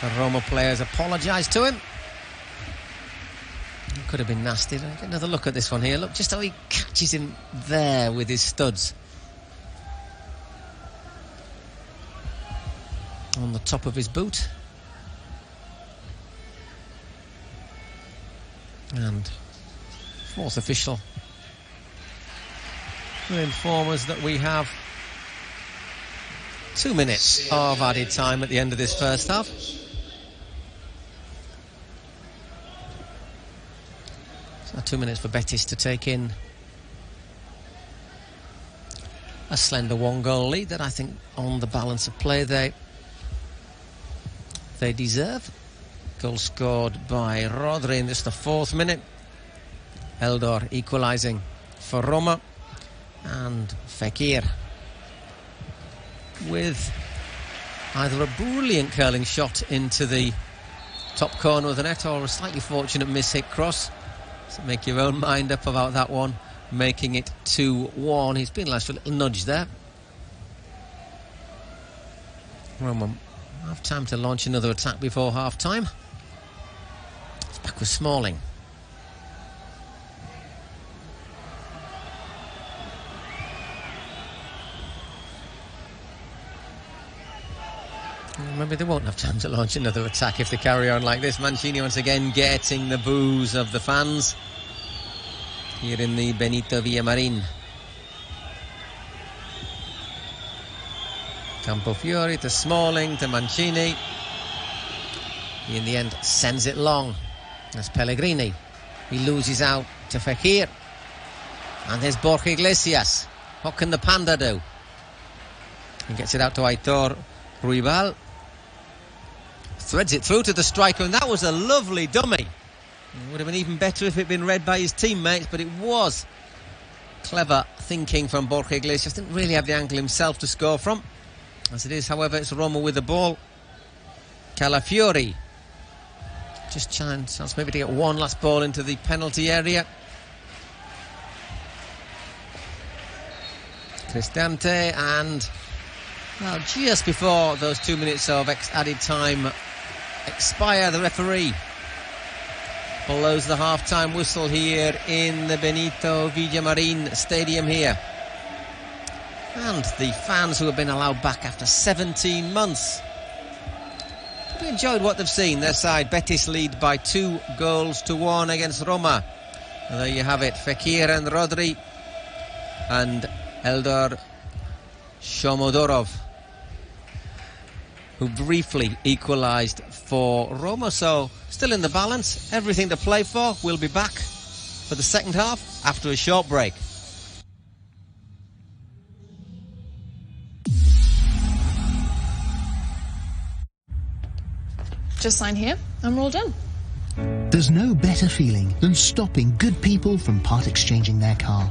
the Roma players apologise to him. It could have been nasty. Get another look at this one here. Look just how he catches him there with his studs. On the top of his boot. And fourth official will inform us that we have 2 minutes of added time at the end of this first half. So 2 minutes for Betis to take in a slender 1-goal lead that I think on the balance of play they deserve. Goal scored by Rodri in just the 4th minute. Eldor equalising for Roma, and Fekir with either a brilliant curling shot into the top corner of the net or a slightly fortunate miss-hit cross. So make your own mind up about that one, making it 2-1. He's been last for a little nudge there. Roma have time to launch another attack before half-time. It's back with Smalling. Maybe they won't have time to launch another attack if they carry on like this. Mancini once again getting the boos of the fans here in the Benito Villamarin. Campofiori to Smalling to Mancini. He in the end sends it long. That's Pellegrini. He loses out to Fekir. And there's Borja Iglesias. What can the Panda do? He gets it out to Aitor Ruibal. Threads it through to the striker, and that was a lovely dummy. It would have been even better if it had been read by his teammates, but it was clever thinking from Borja Iglesias. Didn't really have the angle himself to score from. As it is, however, it's Roma with the ball. Calafiori just chance maybe to get one last ball into the penalty area. Cristante, and well, just before those 2 minutes of added time expire, the referee blows the half-time whistle here in the Benito Villamarin stadium here. And the fans who have been allowed back after 17 months have enjoyed what they've seen. Their side, Betis, lead by 2-1 against Roma. And there you have it, Fekir and Rodri and Eldor Shomodorov, who briefly equalised for Roma. So still in the balance, everything to play for. We'll be back for the second half after a short break. Just sign here and we're all done. There's no better feeling than stopping good people from part exchanging their car.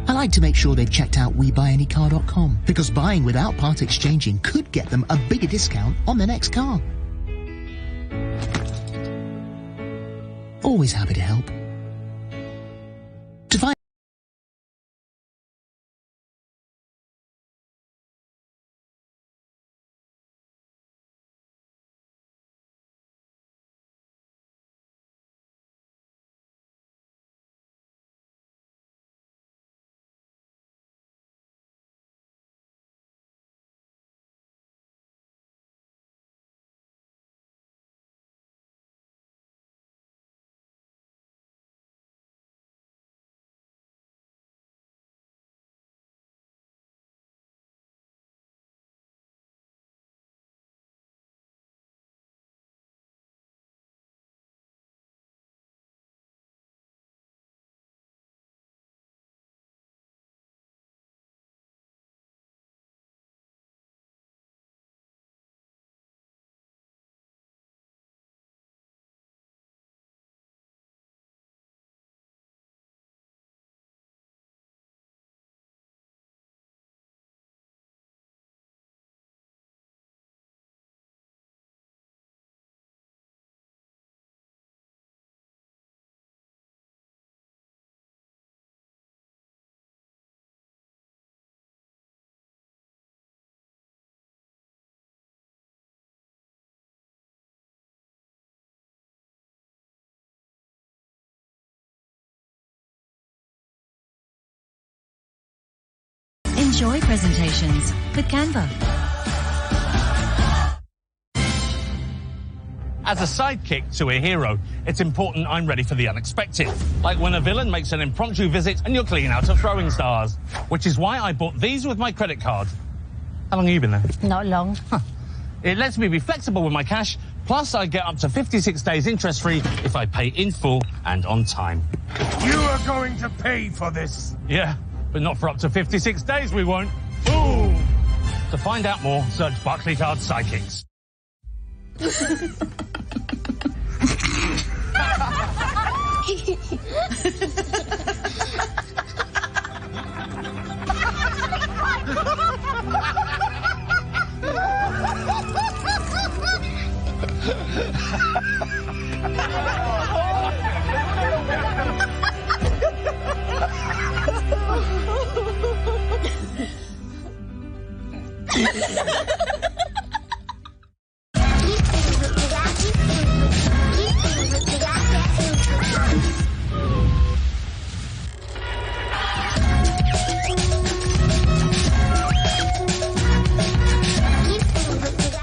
I like to make sure they've checked out WeBuyAnyCar.com, because buying without part exchanging could get them a bigger discount on their next car. Always happy to help. To find Enjoy presentations with Canva. As a sidekick to a hero, it's important I'm ready for the unexpected. Like when a villain makes an impromptu visit and you're clean out of throwing stars. Which is why I bought these with my credit card. How long have you been there? Not long. It lets me be flexible with my cash, plus I get up to 56 days interest-free if I pay in full and on time. You are going to pay for this. Yeah, but not for up to 56 days, we won't. Ooh! To find out more, search Barclaycard Sidekicks.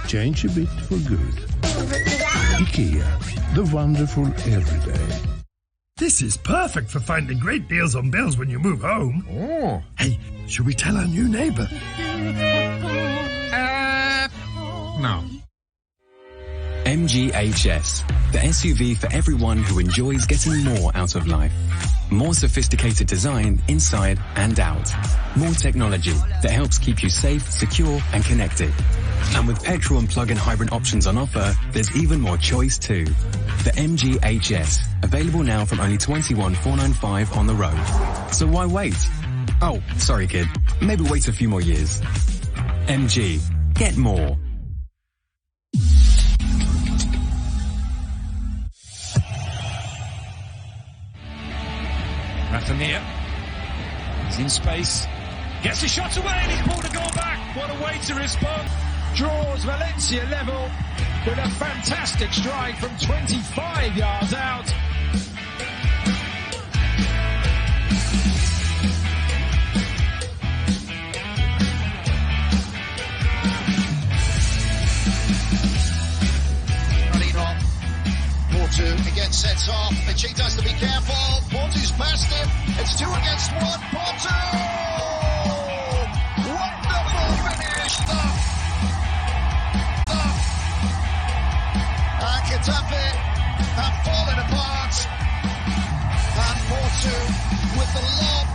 Change a bit for good. IKEA, the wonderful everyday. This is perfect for finding great deals on bills when you move home. Oh. Hey, should we tell our new neighbour? No. MGHS, the SUV for everyone who enjoys getting more out of life. More sophisticated design inside and out. More technology that helps keep you safe, secure and connected. And with petrol and plug-in hybrid options on offer, there's even more choice too. The MGHS, available now from only $21,495 on the road. So why wait? Oh, sorry kid, maybe wait a few more years. MG, get more. Rafinha, he's in space, gets the shot away and he's pulled a goal back. What a way to respond. Draws Valencia level with a fantastic strike from 25 yards out. Porto again sets off. Machita has to be careful. Porto's past him. It's 2 against 1. Porto! Wonderful finish. And Getafe have fallen apart. And Porto with the lob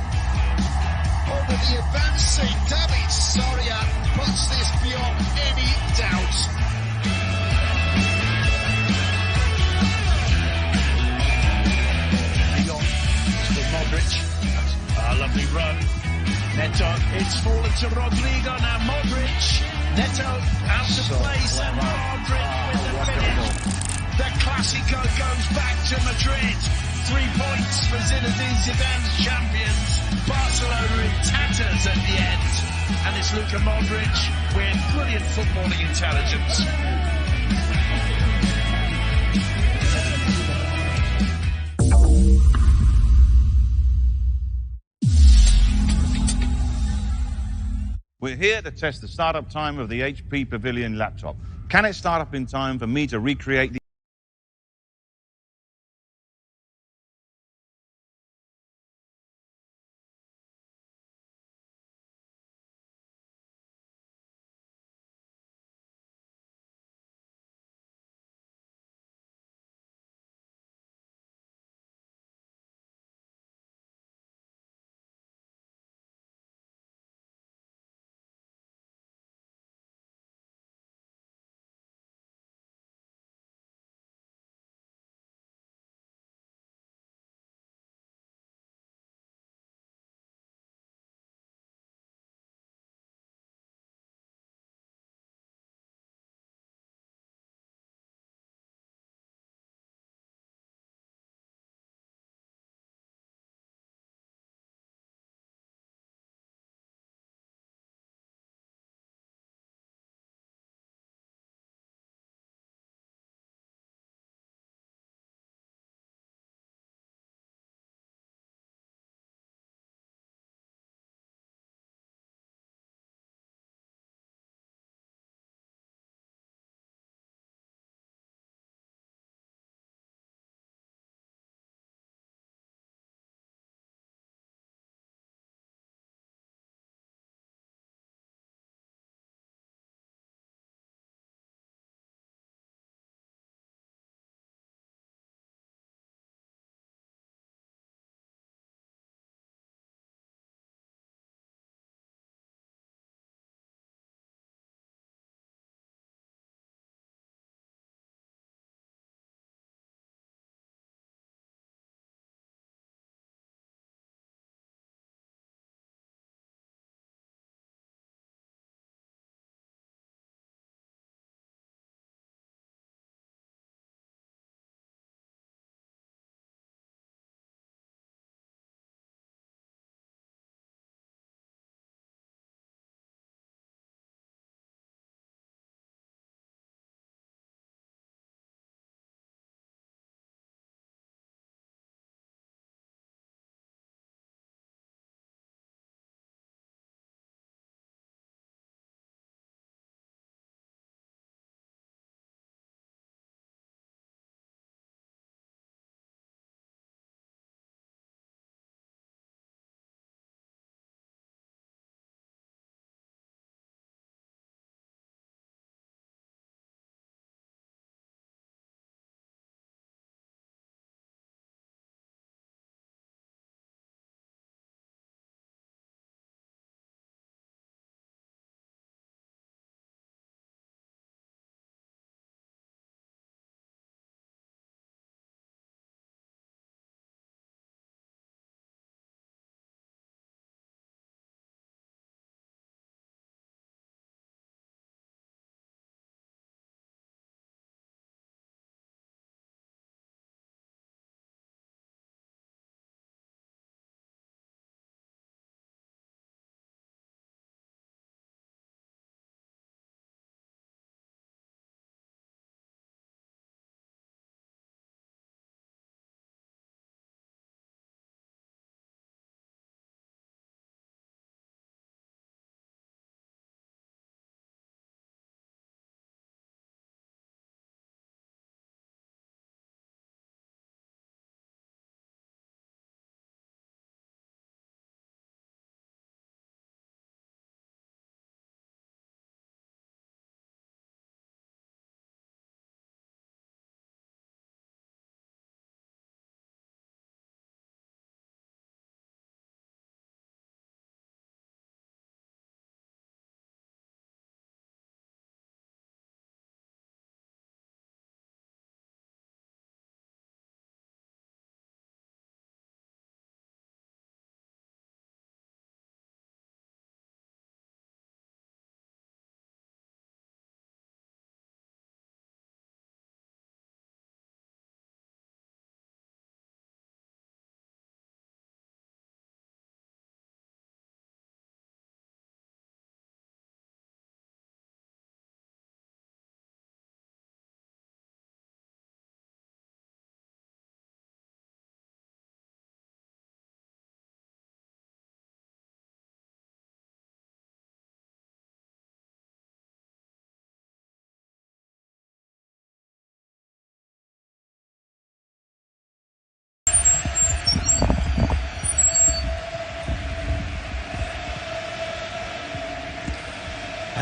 over the advancing David Soria puts this beyond any doubt. Modric, a lovely run. Neto, it's fallen to Rodrigo, now Modric. Neto out of place and Modric with the finish. The Clásico goes back to Madrid. 3 points for Zinedine Zidane's champions. Barcelona in tatters at the end. And it's Luka Modric with brilliant footballing intelligence. We're here to test the startup time of the HP Pavilion laptop. Can it start up in time for me to recreate the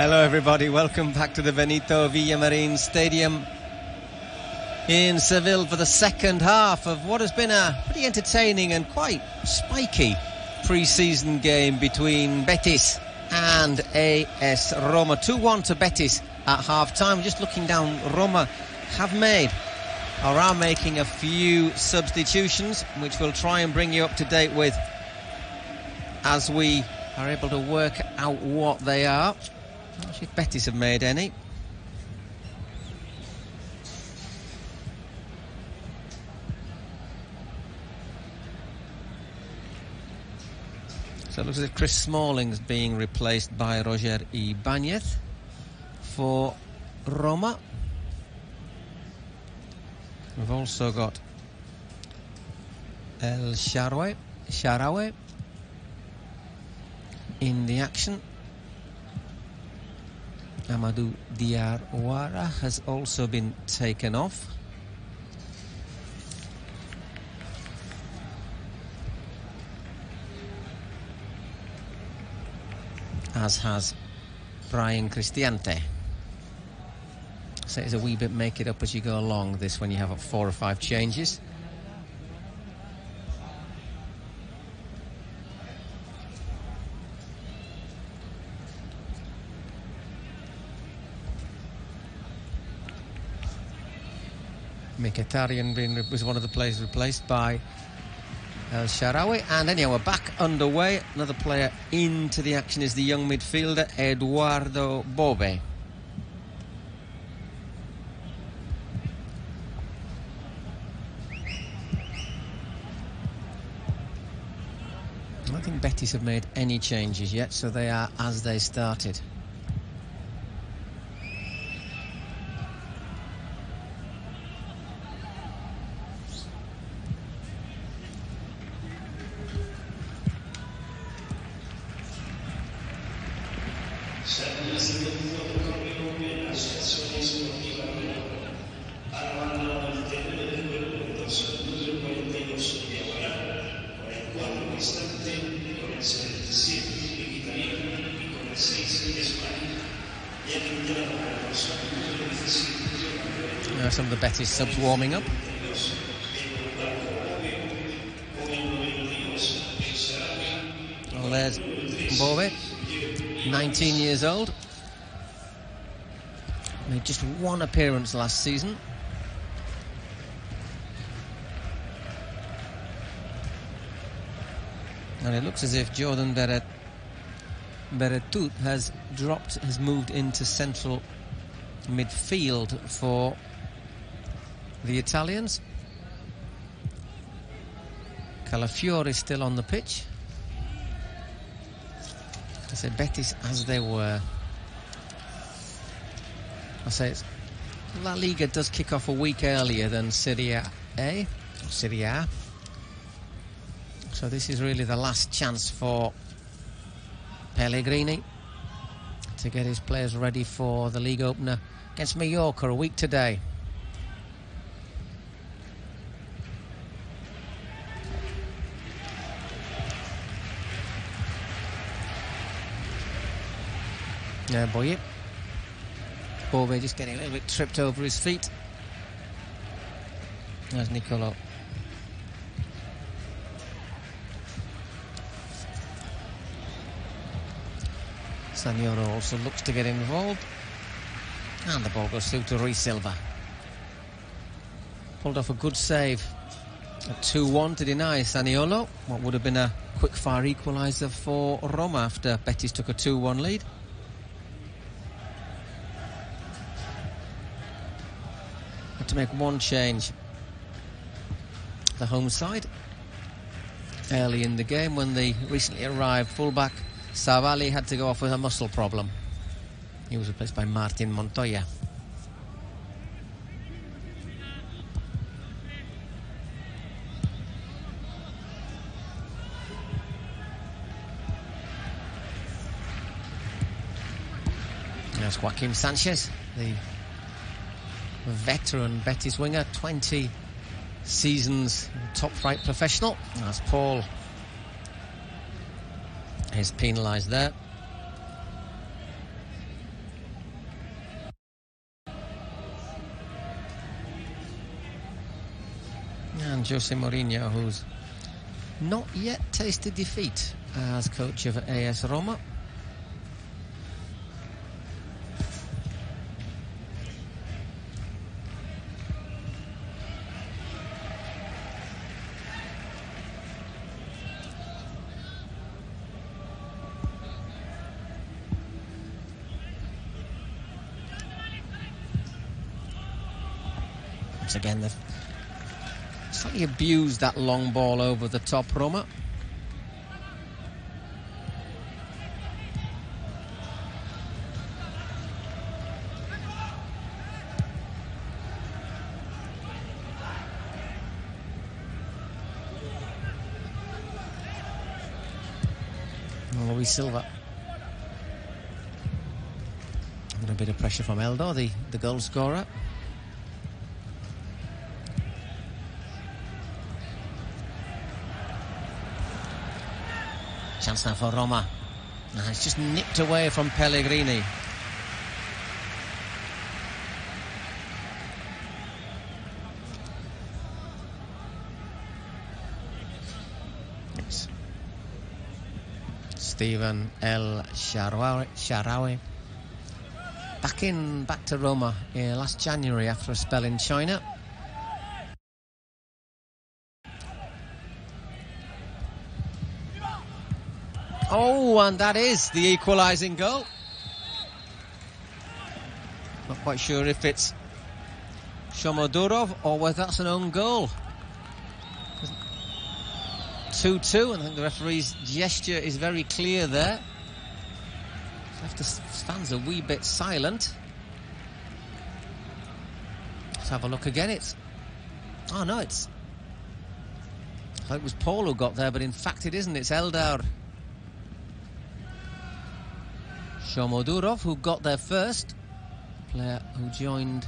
Hello everybody, welcome back to the Benito Villamarin Stadium in Seville for the second half of what has been a pretty entertaining and quite spiky pre-season game between Betis and AS Roma. 2-1 to Betis at half-time. Just looking down, Roma have made or are making a few substitutions, which we'll try and bring you up to date with as we are able to work out what they are. I'm not sure if Betis have made any. So it looks as if Chris Smalling's being replaced by Roger Ibanez for Roma. We've also got El Shaarawy in the action. Amadou Diawara has also been taken off. As has Brian Cristiante. So it's a wee bit make it up as you go along, this, when you have 4 or 5 changes. Mkhitaryan was one of the players replaced by El Shaarawy. And anyhow, we're back underway. Another player into the action is the young midfielder Eduardo Bove. I don't think Betis have made any changes yet, so they are as they started. Some of the Betis subs warming up. Well, there's Bove, 19 years old. Made just 1 appearance last season. And it looks as if Jordan Beretut has moved into central midfield for the Italians. Calafiori still on the pitch. I say Betis as they were. I say La Liga does kick off a week earlier than Serie A. So this is really the last chance for Pellegrini to get his players ready for the league opener against Mallorca a week today. Bove just getting a little bit tripped over his feet. There's Nicolo. Saniolo also looks to get involved. And the ball goes through to Rui Silva. Pulled off a good save at 2-1 to deny Saniolo what would have been a quick-fire equaliser for Roma after Betis took a 2-1 lead. Had to make one change. The home side early in the game when the recently arrived fullback Savali had to go off with a muscle problem. He was replaced by Martin Montoya. There's Joaquin Sanchez, the veteran Betis winger, 20 seasons top-flight professional. As Paul is penalised there. And Jose Mourinho, who's not yet tasted defeat as coach of AS Roma. Once again, they've slightly abused that long ball over the top, Roma. Luis Silva. Under a bit of pressure from Eldor, the goal scorer. Chance now for Roma. It's just nipped away from Pellegrini. It's Steven El Shaarawy. Back to Roma last January after a spell in China. Oh, and that is the equalising goal. Not quite sure if it's Shomorodov or whether that's an own goal. 2-2, and I think the referee's gesture is very clear there. Left stands a wee bit silent. Let's have a look again. Oh no, I thought it was Paul who got there, but in fact it isn't. It's Eldor Shomorodov who got there first, player who joined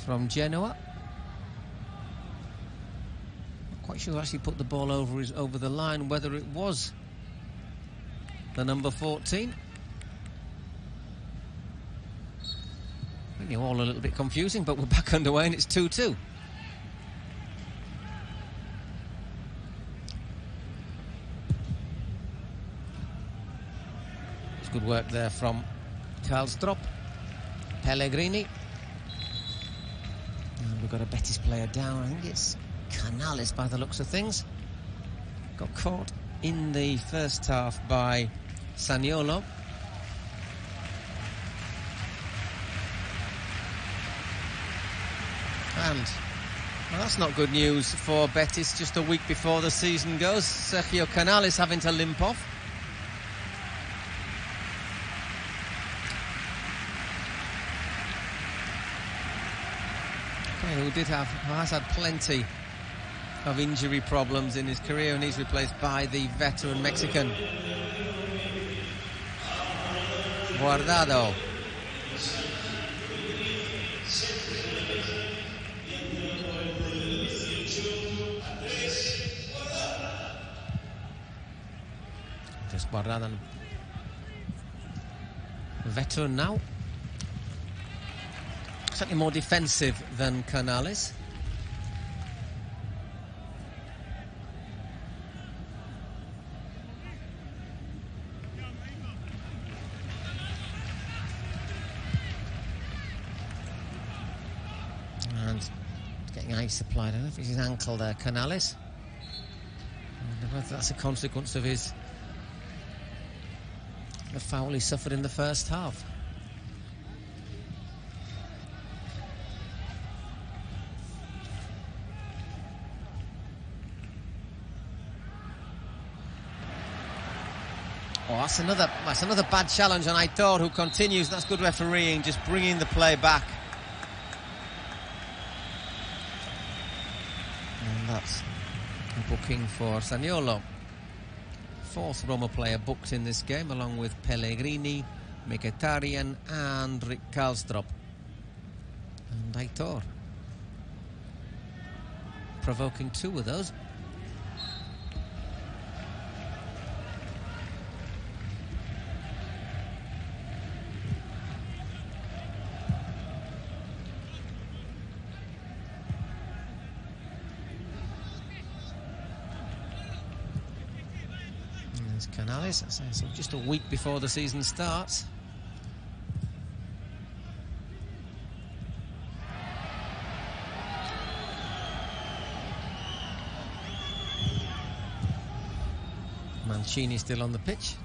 from Genoa. Not quite sure who actually put the ball over the line, whether it was the number 14. Really all a little bit confusing, but we're back underway and it's 2-2. Good work there from Karlstrop. Pellegrini. And we've got a Betis player down. I think it's Canales by the looks of things. Got caught in the first half by Zaniolo. And well, that's not good news for Betis just a week before the season goes. Sergio Canales having to limp off. Who has had plenty of injury problems in his career, and he's replaced by the veteran Mexican Guardado. Just Guardado, veteran now. Certainly more defensive than Canales. And getting ice applied. I don't know if it's his ankle there, Canales. I don't know if that's a consequence of the foul he suffered in the first half. Oh, that's another bad challenge on Aitor, who continues. That's good refereeing, just bringing the play back. And that's a booking for Zaniolo. Fourth Roma player booked in this game, along with Pellegrini, Mkhitaryan and Rick Karlstrop. And Aitor provoking two of those. There's Canales, so just a week before the season starts. Mancini still on the pitch.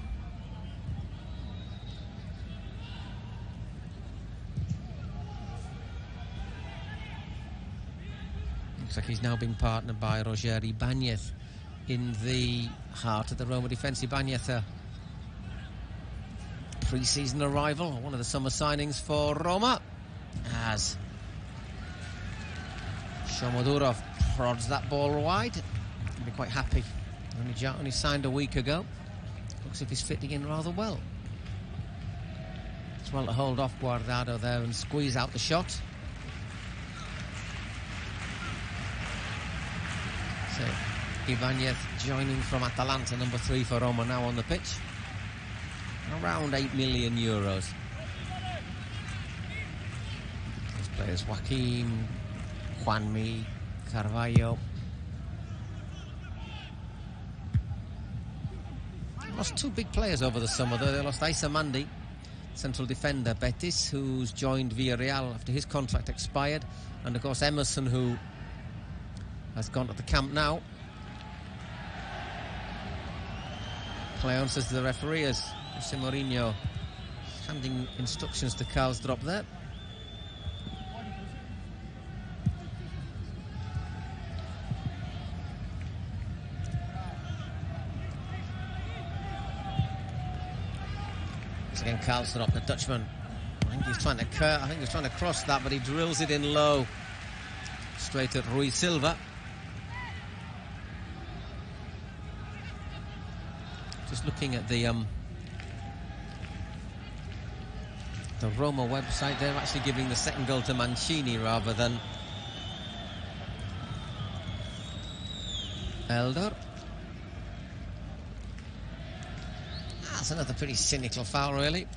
Looks like he's now been partnered by Roger Ibanez in the heart of the Roma defence. Ibanez, a pre-season arrival, one of the summer signings for Roma, as Shomodourov prods that ball wide. He'll be quite happy. Only signed a week ago. Looks as if he's fitting in rather well. It's well to hold off Guardado there and squeeze out the shot. So Ibanez joining from Atalanta, number 3 for Roma, now on the pitch. Around €8 million. These players: Joaquim, Juanmi, Carvalho. Lost 2 big players over the summer though. They lost Issa Mandi, central defender, Betis, who's joined Villarreal after his contract expired, and of course Emerson, who has gone to the Camp Nou. Play on, says the referee, as Jose Mourinho handing instructions to Karlsdorp there. Again, Karlsdorp, the Dutchman. I think he's trying to cross that, but he drills it in low, straight at Rui Silva. Just looking at the Roma website, they're actually giving the second goal to Mancini rather than Eldor. That's another pretty cynical foul, really.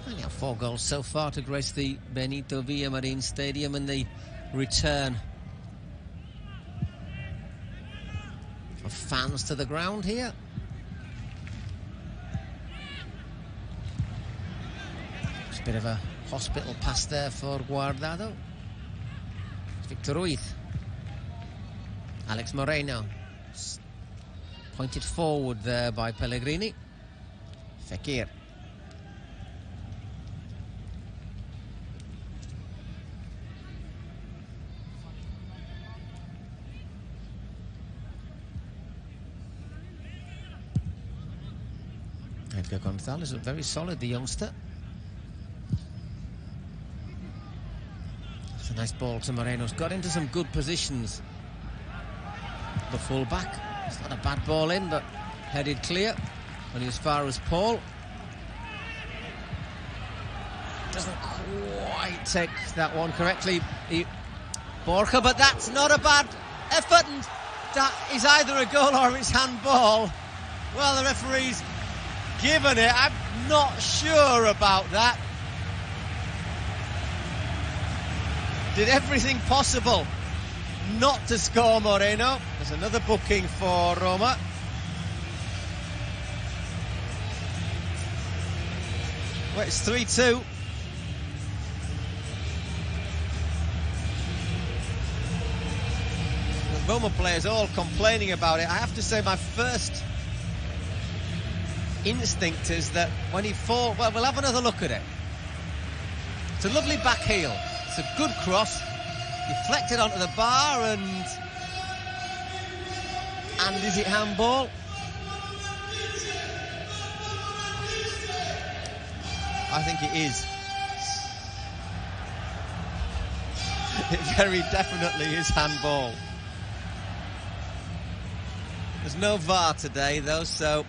Only 4 goals so far to grace the Benito Villamarin Stadium, and the return of fans to the ground here. Just a bit of a hospital pass there for Guardado. Victor Ruiz. Alex Moreno. Pointed forward there by Pellegrini. Fekir. Edgar Gonzalez looked very solid, the youngster. It's a nice ball to Moreno's got into some good positions. The full-back. It's not a bad ball in, but headed clear. Only as far as Paul. Doesn't quite take that one correctly, Borja, but that's not a bad effort, and that is either a goal or it's handball. Well, the referee's given it. I'm not sure about that. Did everything possible not to score Moreno. There's another booking for Roma. Well, it's 3-2. The Roma players all complaining about it. I have to say my first instinct is that when he falls, well, we'll have another look at it. It's a lovely back heel. It's a good cross. Deflected onto the bar, and is it handball? I think it is. It very definitely is handball. There's no VAR today though, so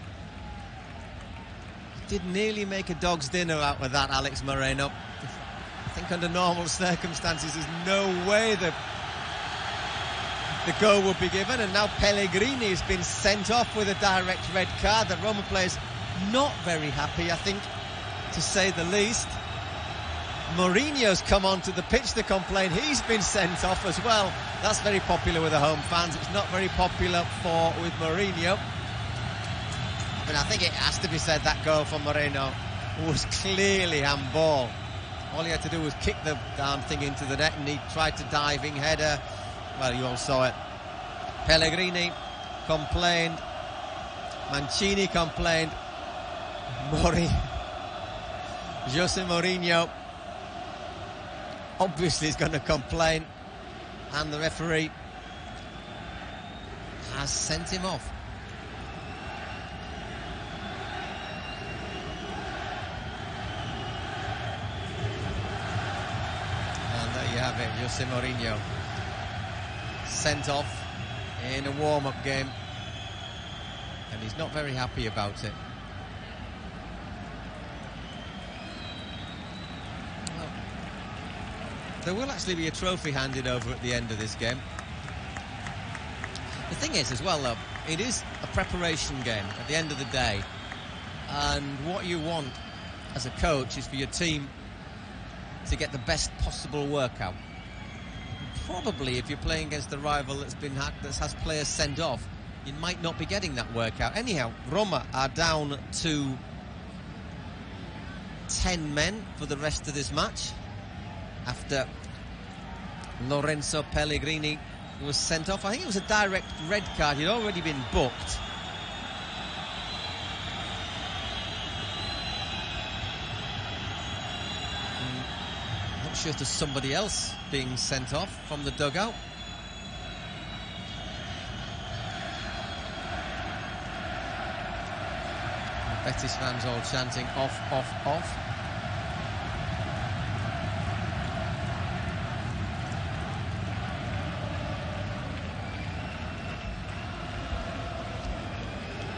did nearly make a dog's dinner out with that, Alex Moreno. I think under normal circumstances there's no way the goal would be given, and now Pellegrini has been sent off with a direct red card. The Roma players not very happy, I think, to say the least. Mourinho's come onto the pitch to complain. He's been sent off as well. That's very popular with the home fans. It's not very popular with Mourinho. But I think it has to be said that goal from Moreno was clearly handball. All he had to do was kick the damn thing into the net, and he tried to diving header. Well, you all saw it. Pellegrini complained. Mancini complained. Jose Mourinho obviously is going to complain, and the referee has sent him off. And there you have it, Jose Mourinho sent off in a warm-up game, and he's not very happy about it. Well, there will actually be a trophy handed over at the end of this game. The thing is as well though, it is a preparation game at the end of the day, and what you want as a coach is for your team to get the best possible workout. Probably if you're playing against a rival that has players sent off, you might not be getting that workout. Anyhow, Roma are down to 10 men for the rest of this match after Lorenzo Pellegrini was sent off. I think it was a direct red card. He'd already been booked. Not sure if there's somebody else being sent off from the dugout. Betis fans all chanting off, off, off.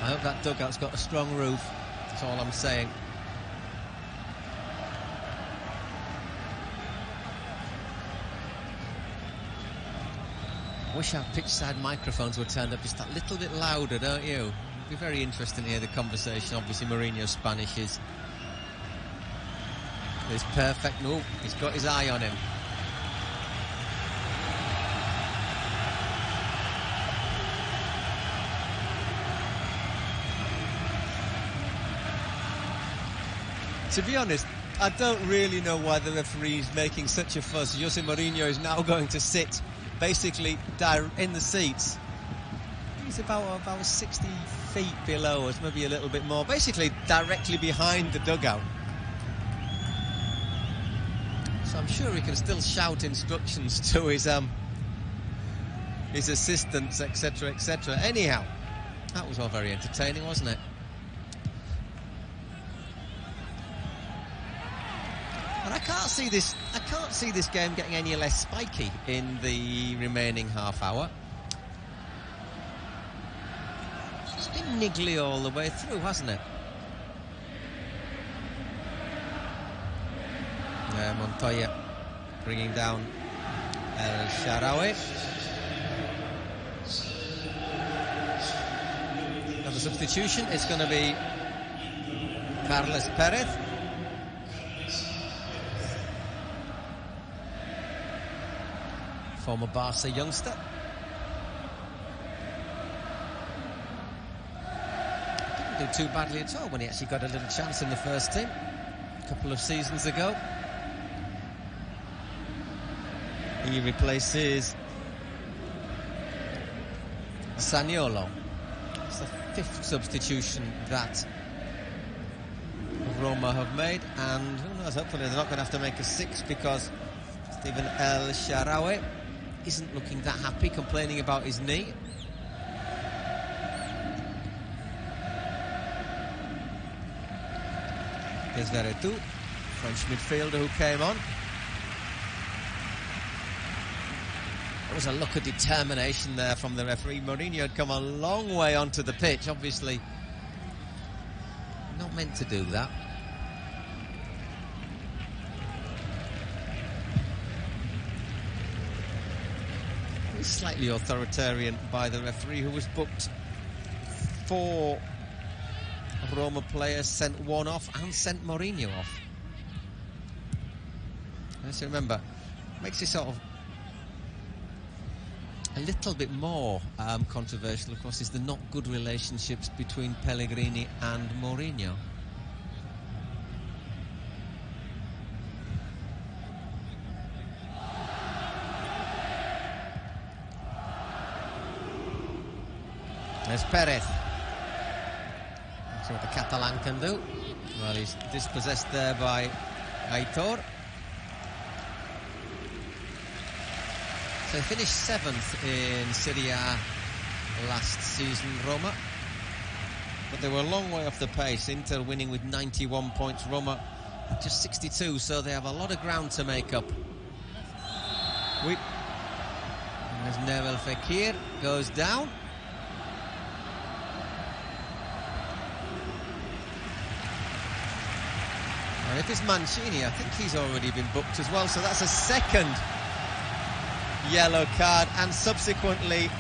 I hope that dugout's got a strong roof. That's all I'm saying. I wish our pitch-side microphones were turned up just that little bit louder, don't you? It'd be very interesting to hear the conversation. Obviously, Mourinho's Spanish is perfect. No, he's got his eye on him. To be honest, I don't really know why the referee is making such a fuss. Jose Mourinho is now going to sit basically in the seats. He's about 60 feet below us, maybe a little bit more. Basically directly behind the dugout. So I'm sure he can still shout instructions to his assistants, etc., etc. Anyhow, that was all very entertaining, wasn't it? And I can't see this game getting any less spiky in the remaining half hour. It's been niggly all the way through, hasn't it? Montoya bringing down El Shaarawy. Another substitution. It's going to be Carles Perez. Former Barca youngster. Didn't do too badly at all when he actually got a little chance in the first team a couple of seasons ago. He replaces Zaniolo. It's the 5th substitution that Roma have made, and who knows, hopefully they're not going to have to make a 6th, because Steven El Shaarawy isn't looking that happy, complaining about his knee. Here's Veretout, French midfielder who came on. There was a look of determination there from the referee. Mourinho had come a long way onto the pitch, obviously not meant to do that. Slightly authoritarian by the referee, who was booked 4 Roma players, sent 1 off and sent Mourinho off. Let's remember, makes it sort of a little bit more controversial, of course, is the not good relationships between Pellegrini and Mourinho. There's Perez. See what the Catalan can do. Well, he's dispossessed there by Aitor. So they finished 7th in Serie A last season, Roma. But they were a long way off the pace. Inter winning with 91 points, Roma just 62, so they have a lot of ground to make up. There's Nabil Fekir, goes down. And if it's Mancini, I think he's already been booked as well, so that's a second yellow card, and subsequently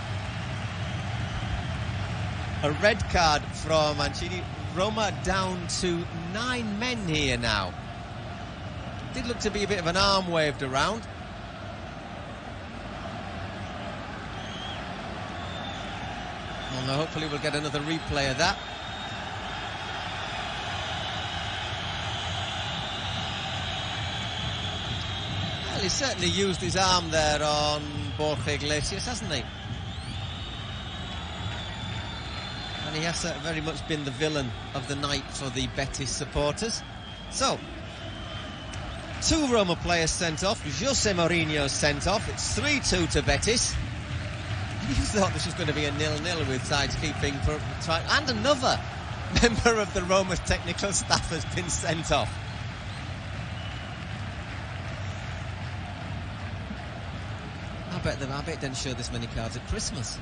a red card from Mancini. Roma down to 9 men here now. Did look to be a bit of an arm waved around. Well, hopefully we'll get another replay of that. Well, he's certainly used his arm there on Borja Iglesias, hasn't he? And he has very much been the villain of the night for the Betis supporters. So, 2 Roma players sent off. Jose Mourinho sent off. It's 3-2 to Betis. You thought this was going to be a 0-0 with sides keeping for try, and another member of the Roma technical staff has been sent off. I bet they didn't show this many cards at Christmas.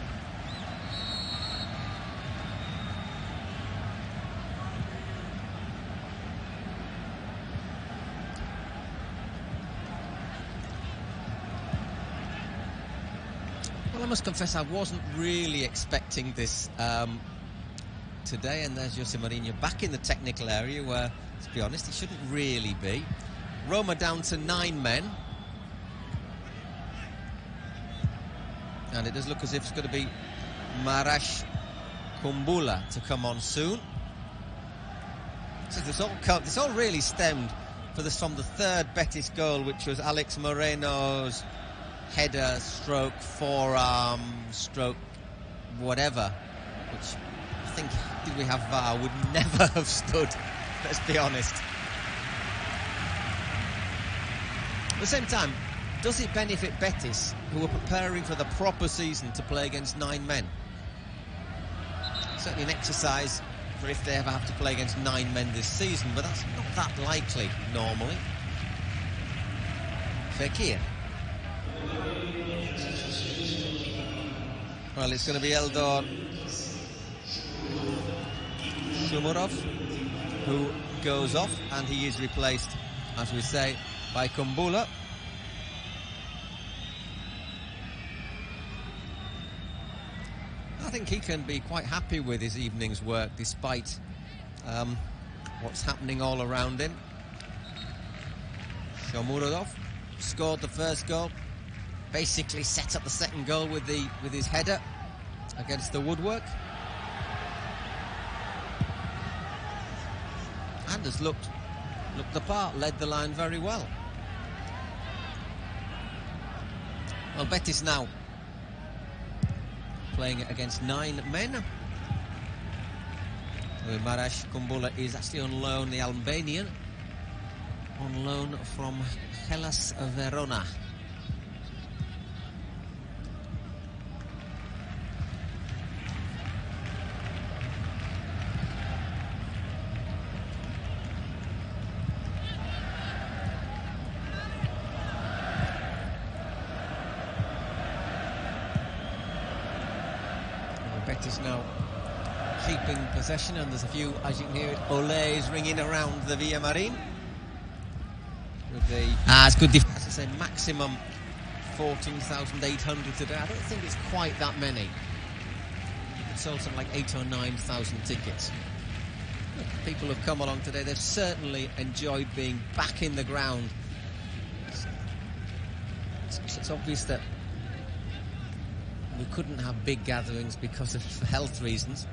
Well, I must confess I wasn't really expecting this today, and there's Jose Mourinho back in the technical area where, to be honest, he shouldn't really be. Roma down to 9 men. And it does look as if it's going to be Marash Kumbula to come on soon. So this all really stemmed from the third Betis goal, which was Alex Moreno's header stroke forearm stroke whatever, which I think, did we have VAR, would never have stood, let's be honest. At the same time, does it benefit Betis, who are preparing for the proper season, to play against 9 men? Certainly an exercise for if they ever have to play against 9 men this season, but that's not that likely normally. Fekir. Well, it's going to be Eldor Shumurov who goes off, and he is replaced, as we say, by Kumbula. I think he can be quite happy with his evening's work despite what's happening all around him. Shomurodov scored the first goal, basically set up the second goal with his header against the woodwork, and has looked the part, led the line very well. Well, Betis now playing against 9 men. Marash Kumbula is actually on loan, the Albanian, on loan from Hellas Verona. Betis now keeping possession, and there's a few, as you can hear it, olays ringing around the Villa Marin. With the it's good as I say, maximum 14,800 today. I don't think it's quite that many. It sold something like 8,000 or 9,000 tickets. People have come along today. They've certainly enjoyed being back in the ground. match. It's obvious that we couldn't have big gatherings because of health reasons.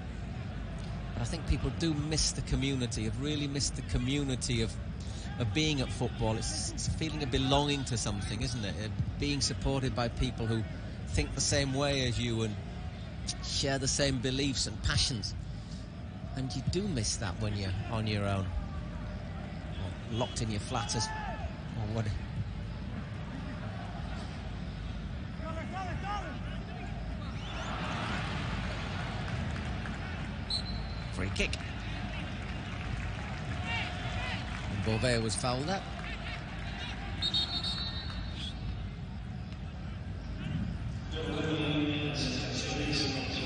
But I think people do miss the community, have really missed the community of being at football. It's a feeling of belonging to something, isn't it? Being supported by people who think the same way as you and share the same beliefs and passions. And you do miss that when you're on your own, or locked in your flat or what. Free kick. And Beauvais was fouled up.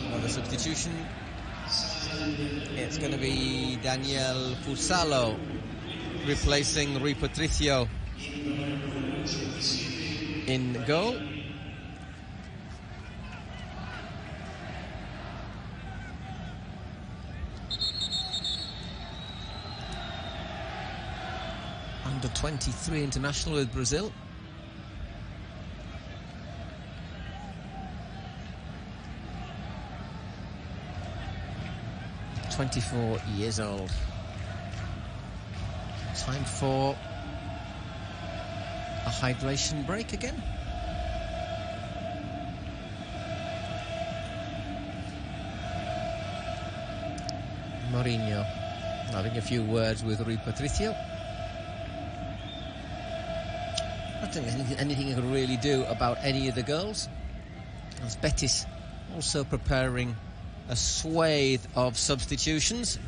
Another substitution. It's going to be Daniel Fusalo replacing Rui Patricio in goal. Under 23 international with Brazil. ...24 years old. Time for a hydration break again. Mourinho having a few words with Rui Patricio. I don't think there's anything he could really do about any of the goals. As Betis also preparing a swathe of substitutions.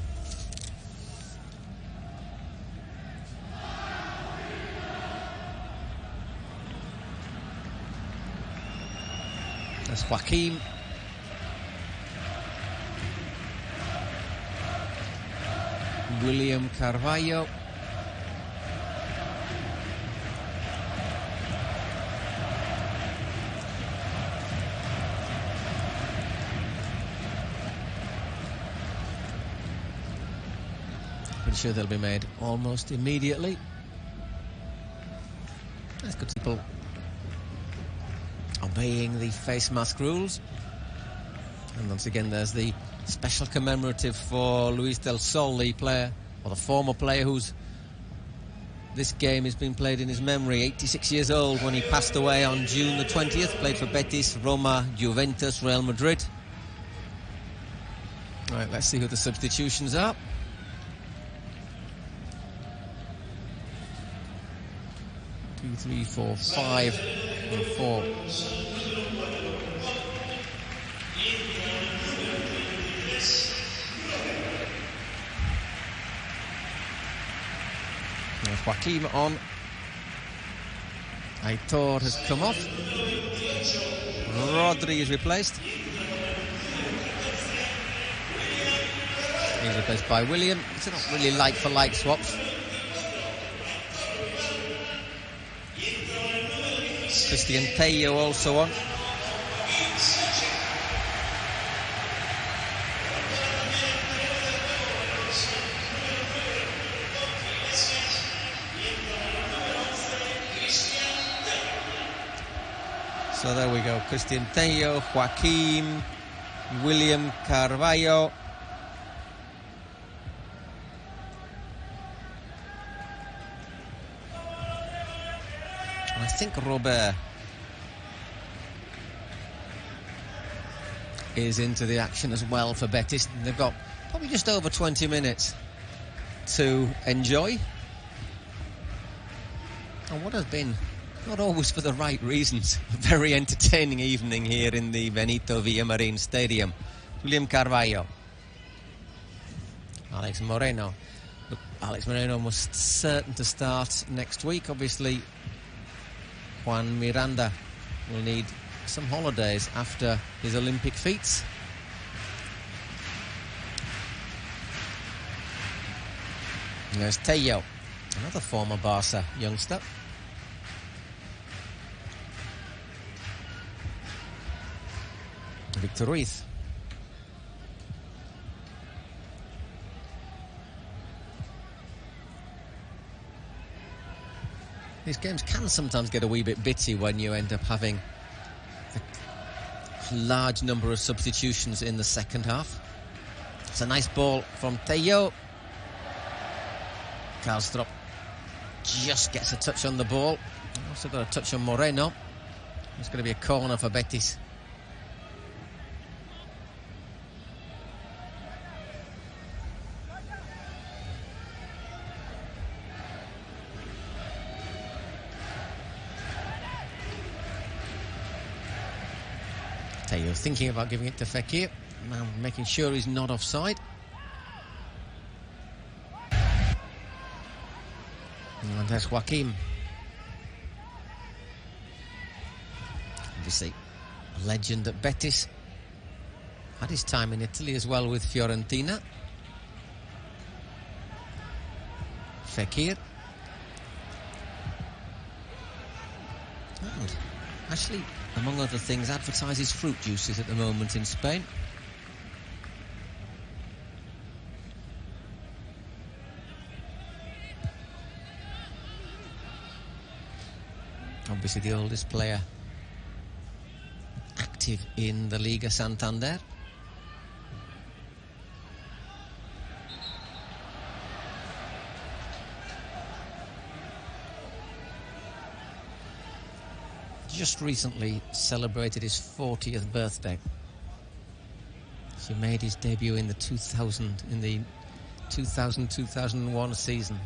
That's Joaquim. William Carvalho. Pretty sure they'll be made almost immediately. That's good. People obeying the face mask rules. And once again, there's the special commemorative for Luis del Sol, the player, or the former player whose this game has been played in his memory. 86 years old when he passed away on June the 20th. Played for Betis, Roma, Juventus, Real Madrid. Right, let's see who the substitutions are. Two, three, four, five, and four. There's Joaquim on. Aitor has come off. Rodri is replaced. He's replaced by William. It's not really like-for-like swaps. Christian Tello also on. So there we go. Christian Tello, Joaquim, William Carvalho. I think Robert is into the action as well for Betis. They've got probably just over 20 minutes to enjoy. And what has been, not always for the right reasons, a very entertaining evening here in the Benito Villamarin Stadium. William Carvalho. Alex Moreno. Look, Alex Moreno almost certain to start next week. Obviously, Juan Miranda will need some holidays after his Olympic feats. And there's Tello, another former Barca youngster. Victor Ruiz. These games can sometimes get a wee bit bitty when you end up having a large number of substitutions in the second half. It's a nice ball from Tello. Karlstrup just gets a touch on the ball. Also got a touch on Moreno. It's going to be a corner for Betis. Tello thinking about giving it to Fekir. Now making sure he's not offside. And there's Joaquim. Obviously, a legend at Betis. Had his time in Italy as well with Fiorentina. Fekir. And actually, among other things, advertises fruit juices at the moment in Spain. Obviously the oldest player active in the Liga Santander. Just recently celebrated his 40th birthday. He made his debut in the 2000-2001 season.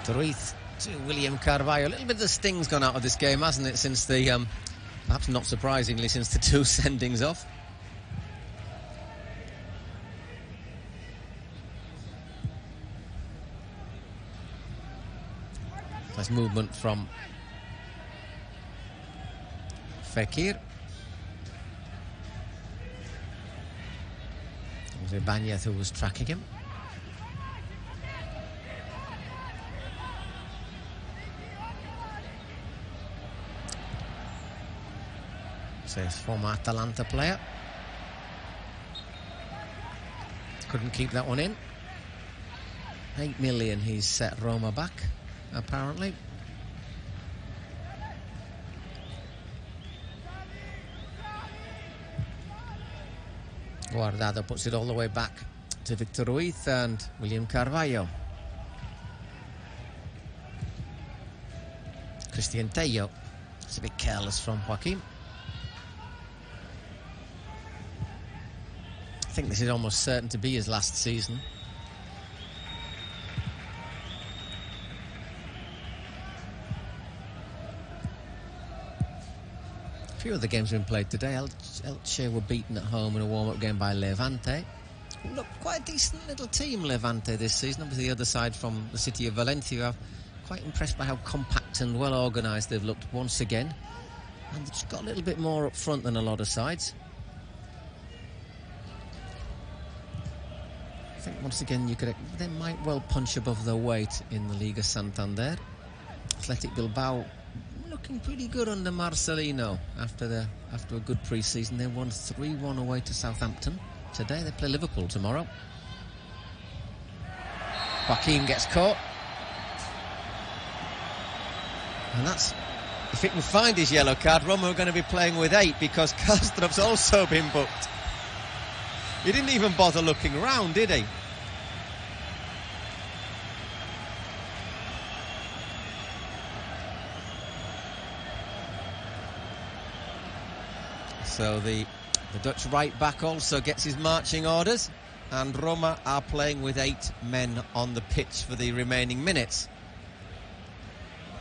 Ruiz to William Carvalho. A little bit of the sting's gone out of this game, hasn't it, since the, perhaps not surprisingly, since the two sendings off. Nice movement from Fekir. It was Ibanez who was tracking him. Says former Atalanta player. Couldn't keep that one in. 8 million he's set Roma back, apparently. Guardado puts it all the way back to Victor Ruiz and William Carvalho. Christian Tello. It's a bit careless from Joaquim. I think this is almost certain to be his last season. A few of the games have been played today. Elche were beaten at home in a warm-up game by Levante. Look, quite a decent little team, Levante, this season. Obviously, the other side from the city of Valencia. I'm quite impressed by how compact and well organised they've looked once again. And they've just got a little bit more up front than a lot of sides. I think once again they might well punch above their weight in the Liga Santander. Athletic Bilbao looking pretty good under Marcelino after a good pre-season. They won 3-1 away to Southampton. Today they play Liverpool tomorrow. Joaquim gets caught. And that's, if he can find his yellow card, Roma are going to be playing with 8 because Karlstrup's also been booked. He didn't even bother looking around, did he? So the Dutch right back also gets his marching orders, and Roma are playing with 8 men on the pitch for the remaining minutes.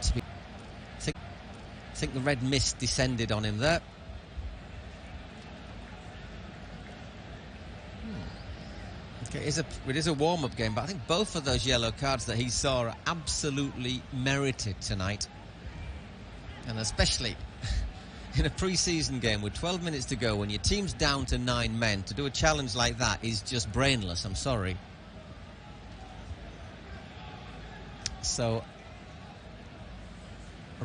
I think the red mist descended on him there. Okay, it is a warm-up game, but I think both of those yellow cards that he saw are absolutely merited tonight. And especially in a pre-season game with 12 minutes to go, when your team's down to 9 men, to do a challenge like that is just brainless, I'm sorry. So,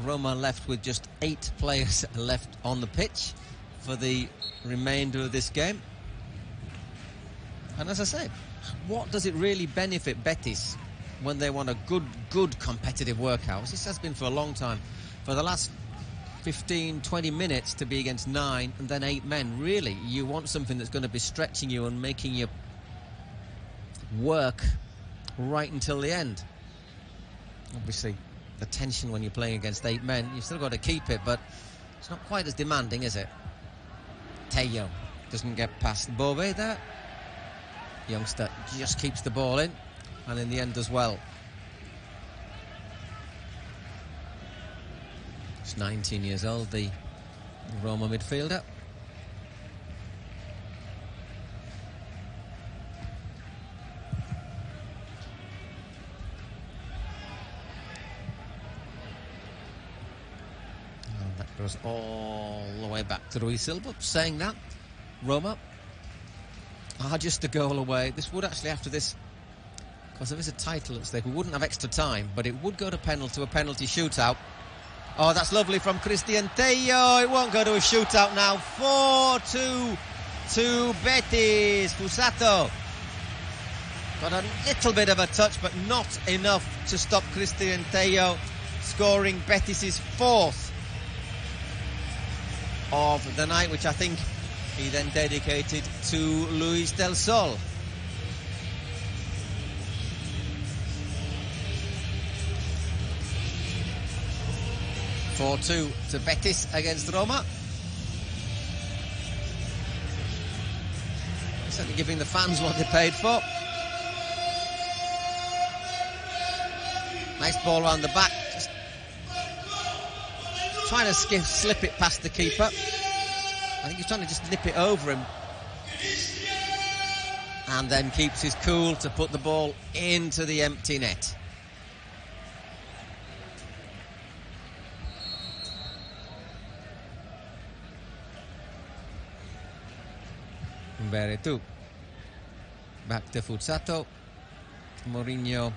Roma left with just 8 players left on the pitch for the remainder of this game. And as I say, what does it really benefit Betis when they want a good competitive workout? This has been for a long time. For the last 15, 20 minutes to be against 9 and then 8 men. Really, you want something that's going to be stretching you and making you work right until the end. Obviously, the tension when you're playing against 8 men, you've still got to keep it, but it's not quite as demanding, is it? Tello doesn't get past Bove there. Youngster just keeps the ball in, and in the end as well. He's 19 years old, the Roma midfielder. And that goes all the way back to Rui Silva. Saying that, Roma are just a goal away. This would actually, after this, because there is a title at stake, we wouldn't have extra time, but it would go to a penalty shootout. Oh, that's lovely from Christian Tello. It won't go to a shootout now. 4-2 to Betis. Fusato got a little bit of a touch, but not enough to stop Christian Tello scoring Betis' 4th of the night, which I think he then dedicated to Luis del Sol. (4-2) to Betis against Roma. Certainly giving the fans what they paid for. Nice ball around the back. Just trying to slip it past the keeper. I think he's trying to just nip it over him. And then keeps his cool to put the ball into the empty net. Beretu. Back to Fusato. Mourinho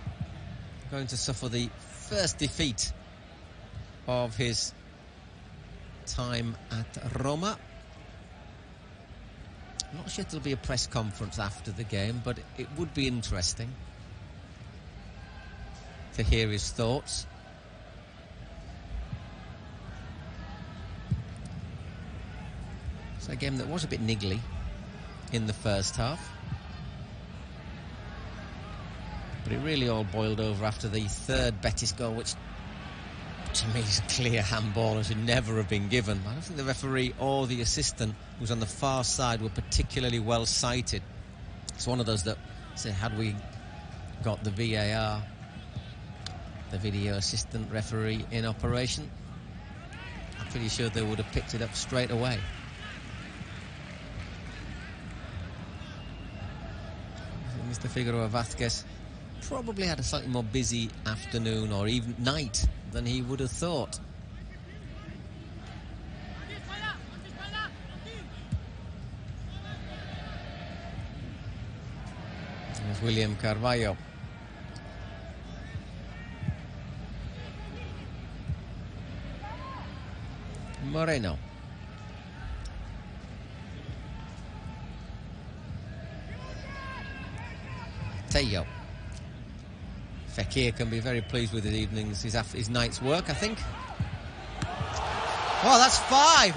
going to suffer the first defeat of his time at Roma. I'm not sure there'll be a press conference after the game, but it would be interesting to hear his thoughts. It's a game that was a bit niggly in the first half, but it really all boiled over after the 3rd Betis goal, which to me is a clear handball and should never have been given. I don't think the referee or the assistant, who's on the far side, were particularly well sighted. It's one of those that say, had we got the VAR, the video assistant referee, in operation, I'm pretty sure they would have picked it up straight away. Mr. Figueroa Vázquez probably had a slightly more busy afternoon or even night than he would have thought. There's William Carvalho. Moreno. Tello. Fekir can be very pleased with his night's work, I think. Oh, that's 5.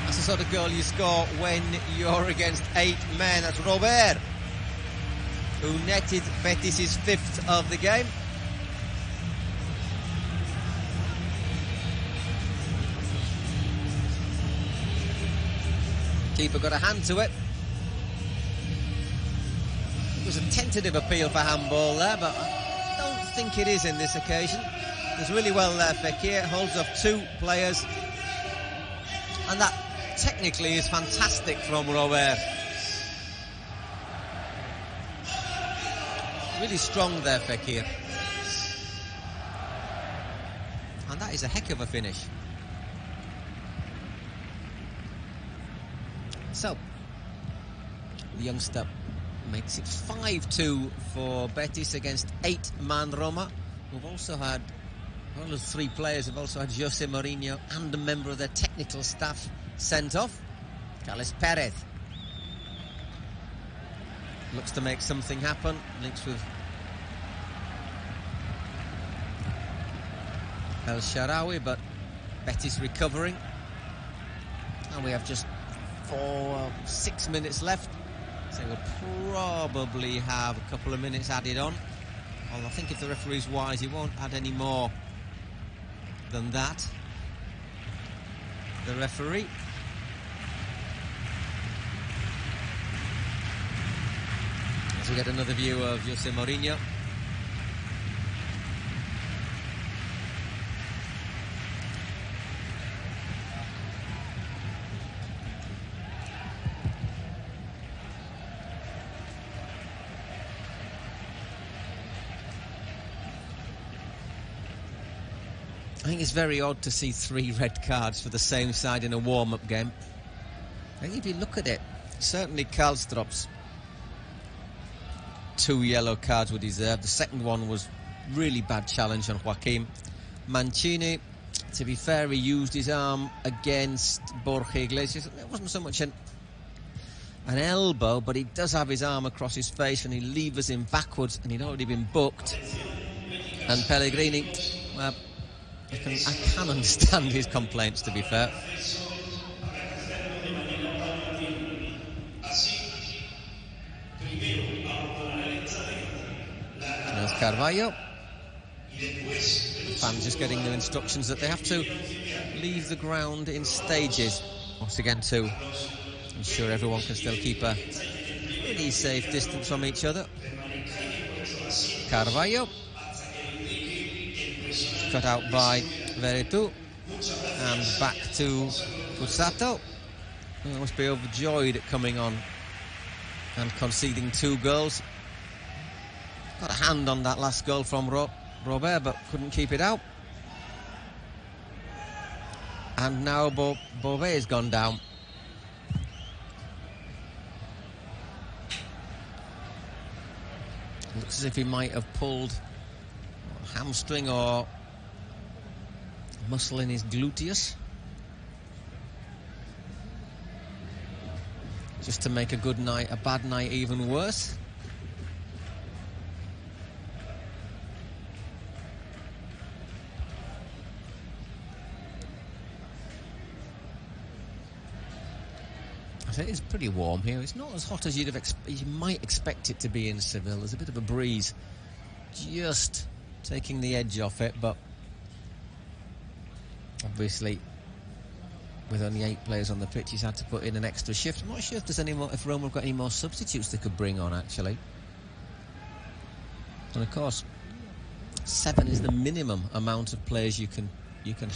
That's the sort of goal you score when you're against 8 men. That's Robert, who netted Betis' 5th of the game. Keeper got a hand to it. It was a tentative appeal for handball there, but I don't think it is in this occasion. Does really well there, Fekir. Holds off 2 players. And that technically is fantastic from Robert. Really strong there, Fekir. And that is a heck of a finish. So, The youngster makes it 5-2 for Betis against 8-man Roma. We've also had, well, those 3 players have also had Jose Mourinho and a member of their technical staff sent off. Carles Perez looks to make something happen. Links with El Shaarawy, but Betis recovering. And we have just 6 minutes left. So we'll probably have a couple of minutes added on. Well, I think if the referee's wise, he won't add any more than that. The referee. As we get another view of Jose Mourinho. I think it's very odd to see 3 red cards for the same side in a warm-up game. I think if you look at it, certainly Karlstrop's 2 yellow cards were deserved. The second one was really bad challenge on Joaquim. Mancini, to be fair, he used his arm against Borja Iglesias. It wasn't so much an elbow, but he does have his arm across his face and he levers him backwards, and he'd already been booked. And Pellegrini, well, I can understand his complaints, to be fair. There's Carvalho. Fans just getting their instructions that they have to leave the ground in stages, once again, to ensure everyone can still keep a pretty safe distance from each other. Carvalho. Cut out by Veretout, and back to Fusato. He must be overjoyed at coming on and conceding 2 goals. Got a hand on that last goal from Robert, but couldn't keep it out. And now Beauvais has gone down. Looks as if he might have pulled a hamstring or muscle in his gluteus, just to make a bad night even worse. I think it's pretty warm here. It's not as hot as you might expect it to be in Seville. There's a bit of a breeze just taking the edge off it, but obviously, with only 8 players on the pitch, he's had to put in an extra shift. I'm not sure if there's any more, if Roma have got any more substitutes they could bring on, actually. And of course, 7 is the minimum amount of players you can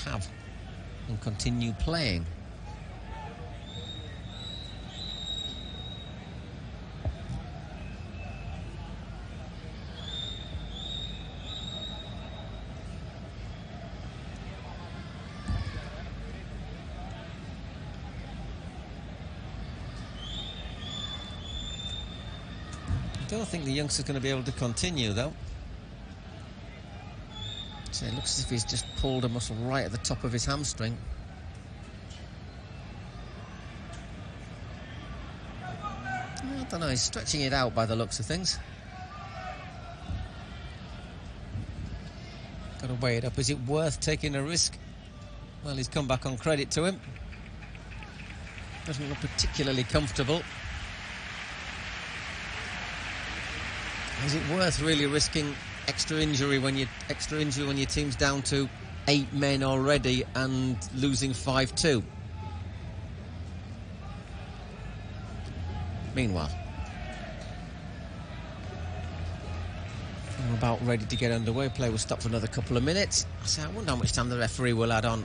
have and continue playing. I don't think the youngster's going to be able to continue, though. So it looks as if he's just pulled a muscle right at the top of his hamstring. I don't know, he's stretching it out by the looks of things. Got to weigh it up. Is it worth taking a risk? Well, he's come back on credit to him. Doesn't look particularly comfortable. Is it worth really risking extra injury when your team's down to 8 men already and losing 5-2? Meanwhile, we're about ready to get underway. Play will stop for another couple of minutes. I wonder how much time the referee will add on.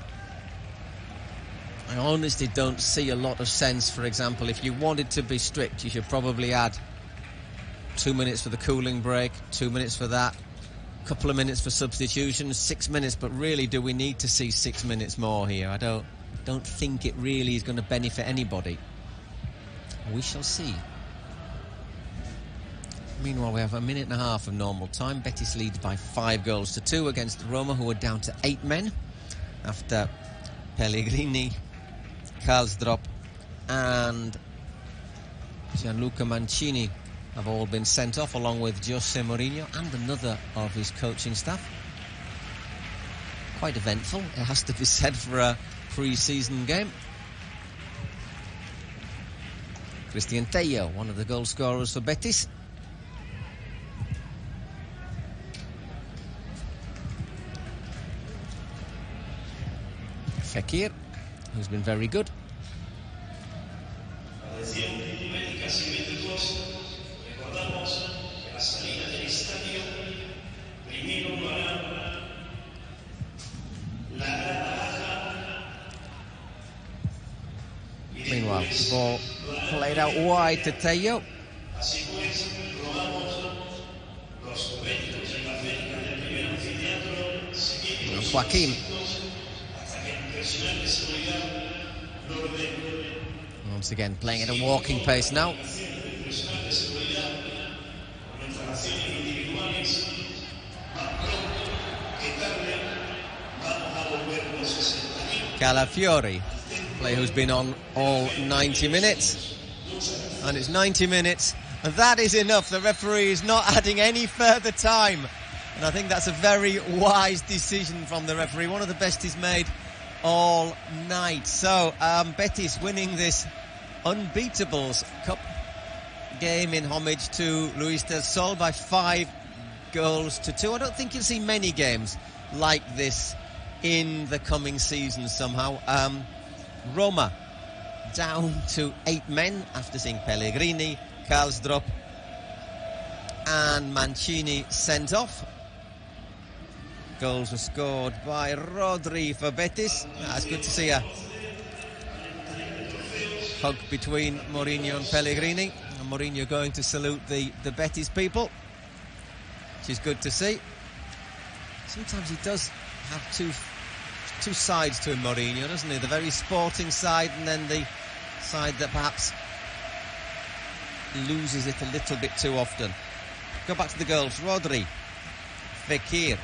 I honestly don't see a lot of sense. For example, if you wanted to be strict, you should probably add 2 minutes for the cooling break, 2 minutes for that, a couple of minutes for substitution, 6 minutes. But really, do we need to see 6 minutes more here? I don't think it really is going to benefit anybody. We shall see. Meanwhile, we have a minute and a half of normal time. Betis leads by 5-2 against Roma, who are down to 8 men after Pellegrini, Karlsdorp and Gianluca Mancini have all been sent off, along with Jose Mourinho and another of his coaching staff. Quite eventful, it has to be said, for a pre-season game. Christian Tello, one of the goal scorers for Betis. Fekir, who's been very good. Meanwhile, the ball played out wide to Tello. Joaquim. Once again, playing at a walking pace now. Calafiori, player who's been on all 90 minutes. And it's 90 minutes, and that is enough. The referee is not adding any further time. And I think that's a very wise decision from the referee. One of the best he's made all night. So, Betis winning this Unbeatables Cup game in homage to Luis del Sol by 5-2. I don't think you'll see many games like this in the coming season somehow. Roma down to 8 men after seeing Pellegrini, Karlsdorp and Mancini sent off. Goals were scored by Rodri for Betis. It's good to see a hug between Mourinho and Pellegrini, and Mourinho going to salute the Betis people, which is good to see. Sometimes he does have two sides to him, Mourinho, doesn't he? The very sporting side, and then the side that perhaps loses it a little bit too often. Go back to the goals. Rodri, Fekir,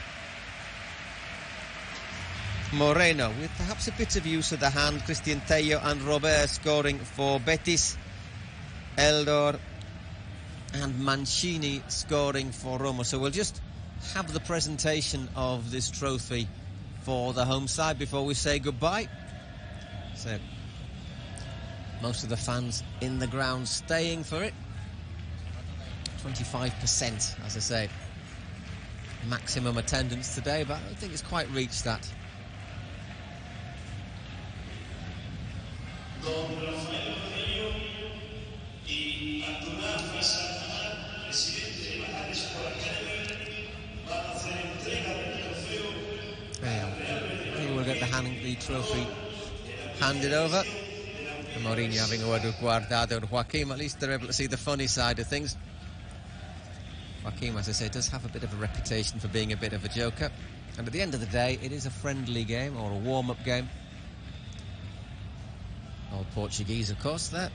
Moreno, with perhaps a bit of use of the hand. Christian Tello and Robert scoring for Betis. Eldor and Mancini scoring for Roma. So we'll just have the presentation of this trophy for the home side before we say goodbye. So most of the fans in the ground staying for it. 25%, as I say, maximum attendance today, but I don't think it's quite reached that. He will get the trophy handed over. And Mourinho having a word with Guardado and Joaquim. At least they're able to see the funny side of things. Joaquim, as I say, does have a bit of a reputation for being a bit of a joker. And at the end of the day, it is a friendly game, or a warm-up game. All Portuguese, of course, there.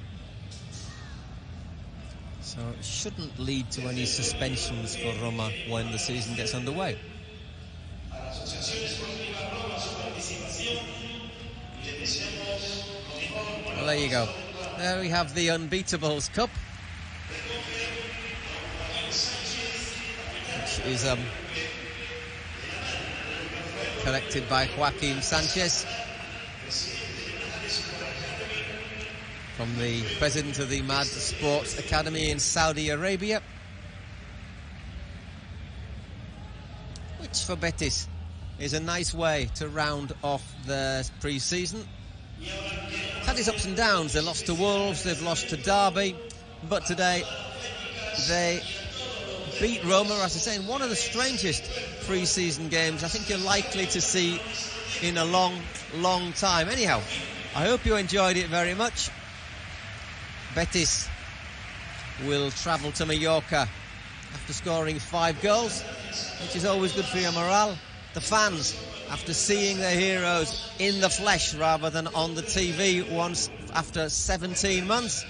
So it shouldn't lead to any suspensions for Roma when the season gets underway. Well, there you go. There we have the Unbeatables Cup, which is collected by Joaquim Sanchez, from the president of the Mad Sports Academy in Saudi Arabia, which for Betis is a nice way to round off the pre-season. Had its ups and downs. They lost to Wolves, they've lost to Derby, but today they beat Roma, as I say, in one of the strangest pre-season games I think you're likely to see in a long time. Anyhow, I hope you enjoyed it very much. Betis will travel to Mallorca after scoring 5 goals, which is always good for your morale. The fans, after seeing their heroes in the flesh rather than on the TV once after 17 months.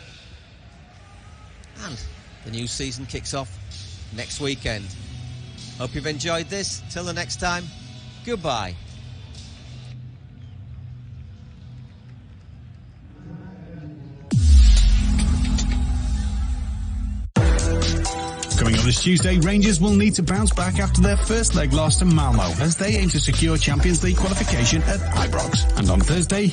And the new season kicks off next weekend. Hope you've enjoyed this. Till the next time, goodbye. Coming up this Tuesday, Rangers will need to bounce back after their first leg loss to Malmo as they aim to secure Champions League qualification at Ibrox. And on Thursday...